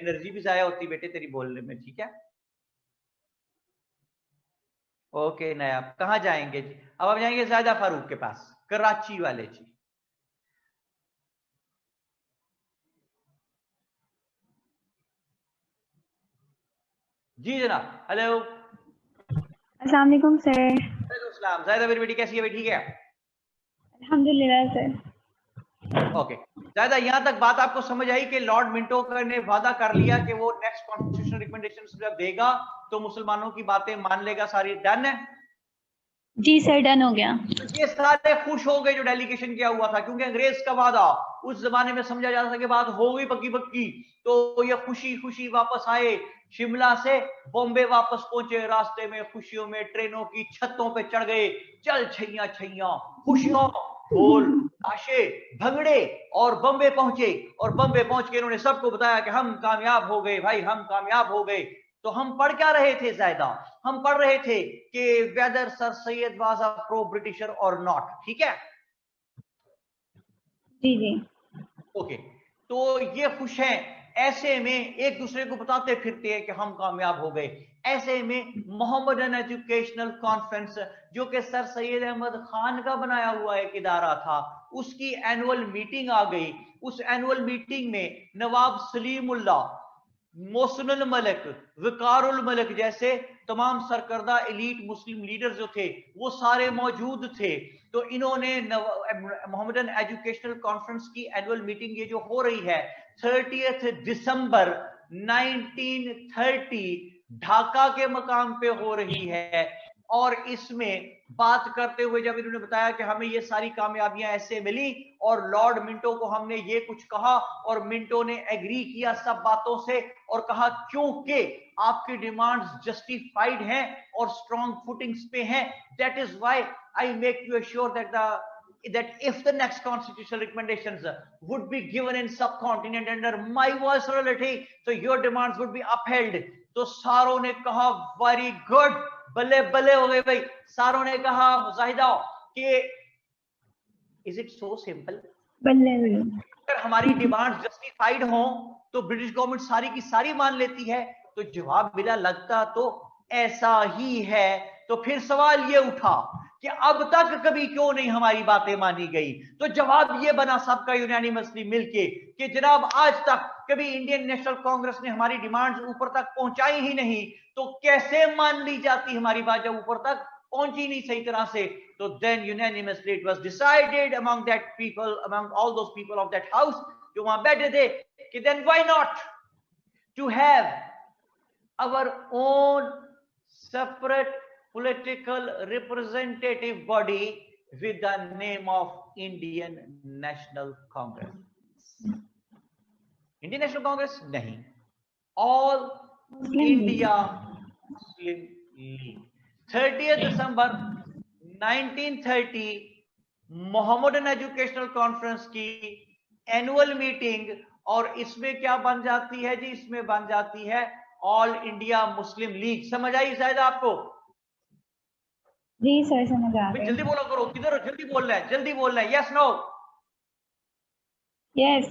एनर्जी भी जाया होती बेटे तेरी बोलने में। ठीक है ओके नायाब, कहाँ जाएंगे जी? अब आप जाएंगे ज़ाहिदा फारूक के पास, कराची वाले जी। जी जनाब, हेलो। अस्सलाम वालेकुम सर। सलाम। ज़ाहिदा मेरी बेटी कैसी है? बेटी ठीक है? अल्हम्दुलिल्लाह सर। ओके ज़ाहिदा, यहां तक बात आपको समझ आई कि लॉर्ड मिंटो ने वादा कर लिया कि वो नेक्स्ट कॉन्स्टिट्यूशनल रिकमेंडेशंस जब देगा तो मुसलमानों की बातें मान लेगा, सारी डन है? जी सर, डन हो गया। तो ये सारे खुश हो गए जो डेलीगेशन किया हुआ था, क्योंकि अंग्रेज का वादा उस जमाने में समझा जाता था कि बात हो गई पक्की पक्की। तो ये खुशी खुशी वापस आए, शिमला से बॉम्बे वापस पहुंचे, रास्ते में खुशियों में ट्रेनों की छतों पे चढ़ गए, चल छैया छैया, खुशियों, ढोल ताशे भंगड़े, और बॉम्बे पहुंचे। और बॉम्बे पहुंच के इन्होंने सबको बताया कि हम कामयाब हो गए भाई, हम कामयाब हो गए। तो हम पढ़ क्या रहे थे ज़ाहिदा? हम पढ़ रहे थे कि whether sir Syed was a pro Britisher or not, ठीक है? जी जी। ओके, तो ये खुश हैं, ऐसे में एक दूसरे को बताते फिरते हैं कि हम कामयाब हो गए। ऐसे में मोहम्मदन एजुकेशनल कॉन्फ्रेंस, जो कि सर सैयद अहमद खान का बनाया हुआ एक इदारा था, उसकी एनुअल मीटिंग आ गई। उस एनुअल मीटिंग में नवाब सलीमुल्लाह, मोहसिनुल मलिक, विकारुल मलिक जैसे तमाम सरकर्दा एलीट मुस्लिम लीडर जो थे वो सारे मौजूद थे। तो इन्होंने मोहम्मदन एजुकेशनल कॉन्फ्रेंस की एनुअल मीटिंग ये जो हो रही है 30 दिसंबर 1930 ढाका के मकाम पे हो रही है। और इसमें बात करते हुए जब इन्होंने बताया कि हमें ये सारी कामयाबियां ऐसे मिली और लॉर्ड मिंटो को हमने ये कुछ कहा, और मिंटो ने एग्री किया सब बातों से और कहा क्योंकि आपकी डिमांड्स जस्टिफाइड हैं और स्ट्रॉन्ग फुटिंग्स पे हैं, that is why I make you assure that if the next constitutional recommendations would be given in subcontinent under my viceroyalty, so your demands would be upheld. तो सारों ने कहा very good, बल्ले बल्ले हो गए भाई। सारों ने कहा जाहिदा कि इज इट सो सिंपल, बल्ले अगर हमारी डिमांड जस्टिफाइड हो तो ब्रिटिश गवर्नमेंट सारी की सारी मान लेती है? तो जवाब मिला लगता तो ऐसा ही है। तो फिर सवाल ये उठा कि अब तक कभी क्यों नहीं हमारी बातें मानी गई? तो जवाब ये बना सबका यूनानिमसली मिलके कि जनाब आज तक कभी इंडियन नेशनल कांग्रेस ने हमारी डिमांड्स ऊपर तक पहुंचाई ही नहीं, तो कैसे मान ली जाती हमारी बात जब ऊपर तक पहुंची नहीं सही तरह से? तो then unanimously it was decided among that people, among all those people of that house, जो वहां बैठे थे, कि then why not to have our own separate political representative body with the name of Indian National Congress. Indian National Congress नहीं, All India Muslim League। 30 दिसंबर 1930 Mohammedan educational conference की annual meeting, और इसमें क्या बन जाती है जी? इसमें बन जाती है ऑल इंडिया मुस्लिम लीग। समझ आई शायद आपको? जी सर, समझ आ गई। जल्दी बोला करो, किधर हो? जल्दी बोल रहा है, जल्दी बोल रहा है, यस नो? यस।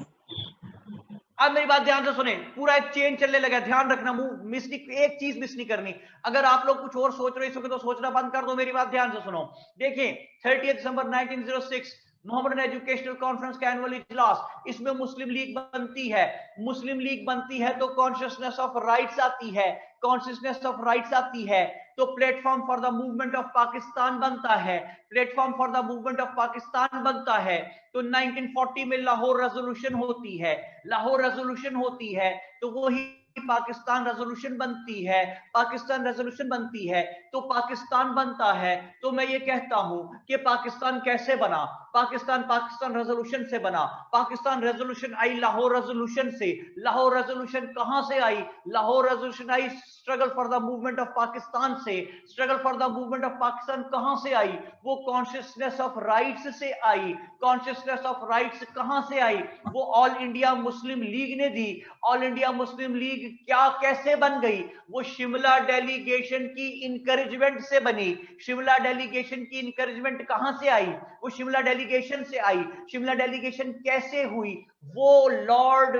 अब मेरी बात ध्यान से सुने, पूरा एक चेन चलने लगा, ध्यान रखना, मुंह मिस नहीं, एक चीज मिस नहीं करनी। अगर आप लोग कुछ और सोच रहे हो तो सोचना बंद कर दो, मेरी बात ध्यान से सुनो। देखिए 30 दिसंबर 1906 मोहम्मदन एजुकेशनल कॉन्फ्रेंस का एनुअल इजलास, इसमें मुस्लिम लीग बनती है। मुस्लिम लीग बनती है तो कॉन्शियसनेस ऑफ राइट्स आती है, कॉन्शियसनेस ऑफ राइट्स आती है तो platform for the movement of Pakistan बनता है, platform for the movement of Pakistan बनता है। तो 1940 में लाहौर रेजोल्यूशन होती है, लाहौर रेजोल्यूशन होती है तो वही पाकिस्तान रेजोल्यूशन बनती है, पाकिस्तान रेजोल्यूशन बनती है तो पाकिस्तान बनता है। तो मैं ये कहता हूं कि पाकिस्तान कैसे बना? पाकिस्तान रेजोल्यूशन से बना। पाकिस्तान रेजोल्यूशन आई लाहौर रेजोल्यूशन से। लाहौर रेजोल्यूशन कहां से आई? लाहौर रेजोल्यूशन आई struggle for the movement of Pakistan से। Struggle for the movement of Pakistan कहां से आई? वो कॉन्शियसनेस ऑफ राइट्स से आई। कॉन्शियसनेस ऑफ राइट्स कहां से आई? वो ऑल इंडिया मुस्लिम लीग ने दी। ऑल इंडिया मुस्लिम लीग क्या कैसे बन गई? वो शिमला डेलीगेशन की इंकरेजमेंट से बनी। शिमला डेलीगेशन की इंकरेजमेंट कहां से आई? वो शिमला डेलीगेशन से आई। शिमला डेलीगेशन कैसे हुई? वो लॉर्ड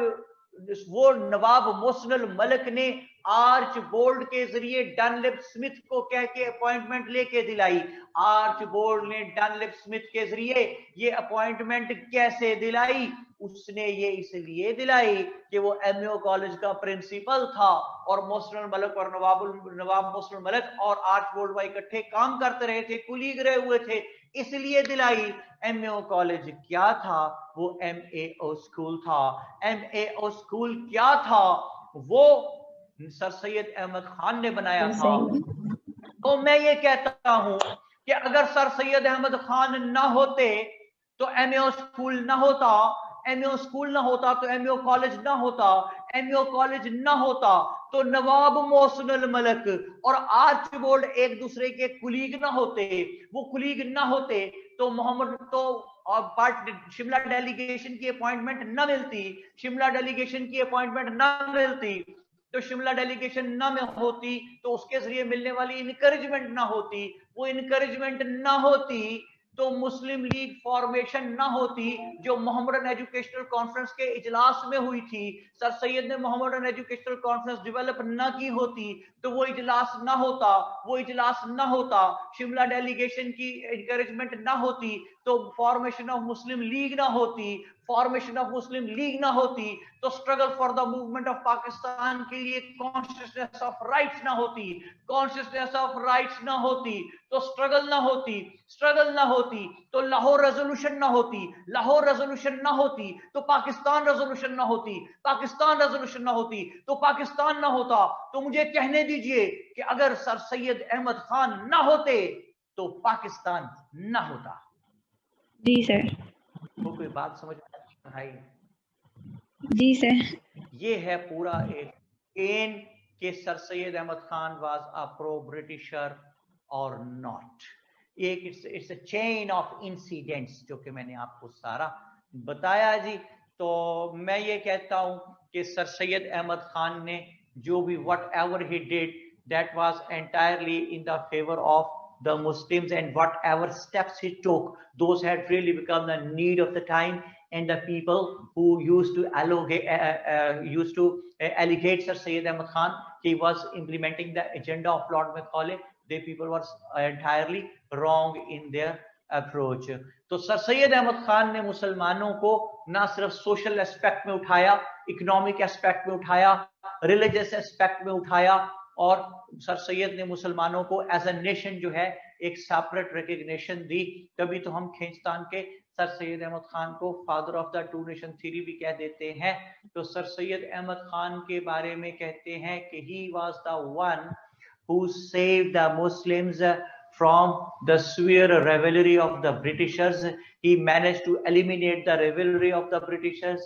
वो नवाब मोहसिन मलिक ने आर्च बोल्ड के जरिए डनलिप स्मिथ को कह के अपॉइंटमेंट लेके दिलाई। आर्च बोल्ड ने डनलिप स्मिथ के जरिए ये अपॉइंटमेंट कैसे दिलाई? उसने ये इसलिए दिलाई कि वो एमओ कॉलेज का प्रिंसिपल था और मोहसिन मलिक और नवाब मोहसिन मलिक और आर्च बोल्ड भाई इकट्ठे काम करते रहे थे, कुलीग रहे हुए थे, इसलिए दिलाई। एमओ कॉलेज क्या था? वो एमएओ स्कूल था। एमएओ स्कूल क्या था? वो सर सैयद अहमद खान ने बनाया था। तो मैं ये कहता हूं कि अगर सर सैयद अहमद खान ना होते तो एमएओ स्कूल ना होता, एमएओ स्कूल ना होता तो एमएओ कॉलेज ना होता, एमएओ कॉलेज ना होता तो नवाब मोहसिन मलिक और आर्च बोल्ड एक दूसरे के कुलीग ना होते, वो कुलीग ना होते तो मोहम्मद तो पार्ट शिमला डेलीगेशन की अपॉइंटमेंट ना मिलती, शिमला डेलीगेशन की अपॉइंटमेंट ना मिलती तो शिमला डेलीगेशन ना में होती तो उसके जरिए मिलने वाली इनकरेजमेंट ना होती, वो इनकरेजमेंट ना होती तो मुस्लिम लीग फॉर्मेशन ना होती जो मोहम्मदन एजुकेशनल कॉन्फ्रेंस के इजलास में हुई थी। सर सैयद ने मोहम्मदन एजुकेशनल कॉन्फ्रेंस डेवलप ना की होती तो वो इजलास ना होता, वो इजलास ना होता, शिमला डेलीगेशन की एनकरेजमेंट ना होती तो फॉर्मेशन ऑफ मुस्लिम लीग ना होती, फॉर्मेशन ऑफ मुस्लिम लीग ना होती तो struggle for the movement of Pakistan के लिए कॉन्शियसनेस ऑफ राइट्स ना होती, कॉन्शियसनेस ऑफ राइट्स ना होती तो स्ट्रगल ना होती, स्ट्रगल ना होती तो लाहौर रेजोल्यूशन ना होती, लाहौर रेजोल्यूशन ना होती तो पाकिस्तान रेजोल्यूशन ना होती, पाकिस्तान रेजोल्यूशन ना होती तो पाकिस्तान ना होता। तो मुझे कहने दीजिए कि अगर सर सैयद अहमद खान ना होते तो पाकिस्तान ना होता। जी सर। तो कोई बात समझ में आई? जी सर। ये है पूरा एक चेन के sir Syed Ahmad Khan was a pro Britisher or not. एक it's a chain of incidents जो कि मैंने आपको सारा बताया जी। तो मैं ये कहता हूं कि सर सैयद अहमद खान ने जो भी what ever he did that was entirely in the favour of the Muslims, and whatever steps he took, those had really become the need of the time, and the people who used to allegate Sir Syed Ahmad Khan he was implementing the agenda of Lord Macaulay, they people were entirely wrong in their approach. तो sir Syed Ahmad Khan ने मुसलमानों को ना सिर्फ social aspect में उठाया, economic aspect में उठाया, रिलीजियस एस्पेक्ट में उठाया और सर सैयद ने मुसलमानों को एज अ नेशन जो है एक सेपरेट रिकग्निशन दी। तभी तो हम खींचतान के सर सैयद अहमद खान को father of the two nation theory भी कह देते हैं। तो सर सैयद अहमद खान के बारे में कहते हैं कि he was the one who saved the Muslims from the severe rivalry of the Britishers. He managed to eliminate the rivalry of the Britishers.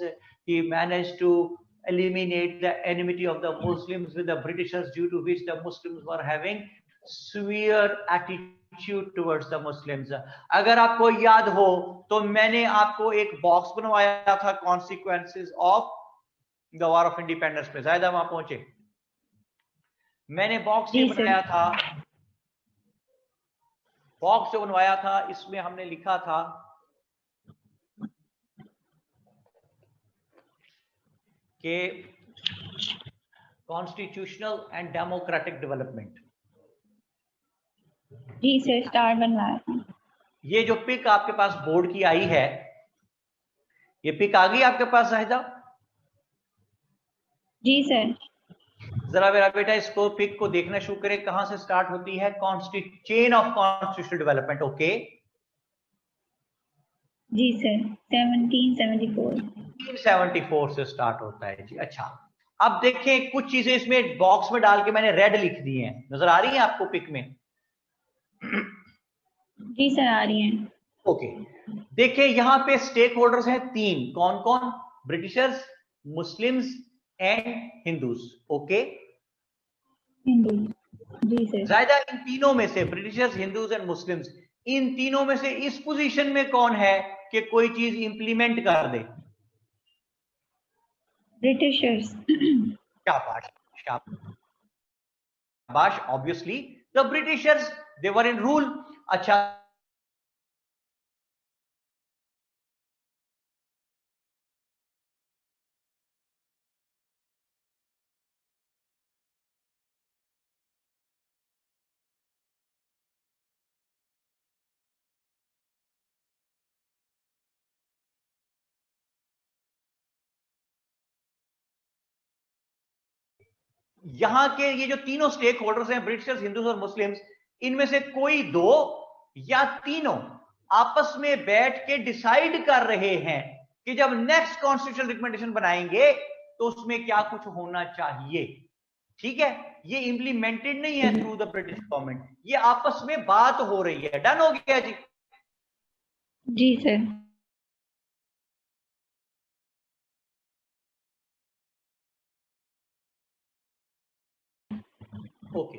He managed to eliminate the enmity of the Muslims with the Britishers, due to which the Muslims were having severe attitude towards the Muslims. अगर आपको याद हो तो मैंने आपको एक box बनवाया था consequences of the war of independence पे, ज्यादा वहां पहुंचे, मैंने बॉक्स ये बनाया था, बॉक्स जो बनवाया था इसमें हमने लिखा था कि कॉन्स्टिट्यूशनल एंड डेमोक्रेटिक डेवलपमेंट। जी सर, स्टार बनवाया था। ये जो पिक आपके पास बोर्ड की आई है, ये पिक आ गई आपके पास शाहिदा? जी सर। जरा मेरा बेटा इसको पिक को देखना शुरू करें, कहां से स्टार्ट होती है? Chain of constitutional development. Okay जी सर, 1774 से स्टार्ट होता है जी। अच्छा, अब देखें कुछ चीजें इसमें बॉक्स में डाल के मैंने रेड लिख दी हैं, नजर आ रही हैं आपको पिक में? जी सर, आ रही हैं। ओके, देखिए यहां पे स्टेक होल्डर्स हैं तीन, कौन कौन? Britishers, Muslims and Hindus. Okay, Hindu. जी सर। ज्यादा इन तीनों में से, ब्रिटिशर्स, हिंदूज एंड मुस्लिम्स, इन तीनों में से इस पोजीशन में कौन है कि कोई चीज इंप्लीमेंट कर दे? ब्रिटिशर्स। शाबाश, शाबाश। Obviously the Britishers, they were in rule. अच्छा, यहाँ के ये जो तीनों स्टेक होल्डर्स हैं, ब्रिटिशर्स, हिंदूज और मुस्लिम्स, इनमें से कोई दो या तीनों आपस में बैठ के डिसाइड कर रहे हैं कि जब नेक्स्ट कॉन्स्टिट्यूशनल रिकमेंडेशन बनाएंगे तो उसमें क्या कुछ होना चाहिए। ठीक है, ये इंप्लीमेंटेड नहीं है थ्रू द ब्रिटिश गवर्नमेंट, ये आपस में बात हो रही है। डन हो गया जी? जी सर। ओके,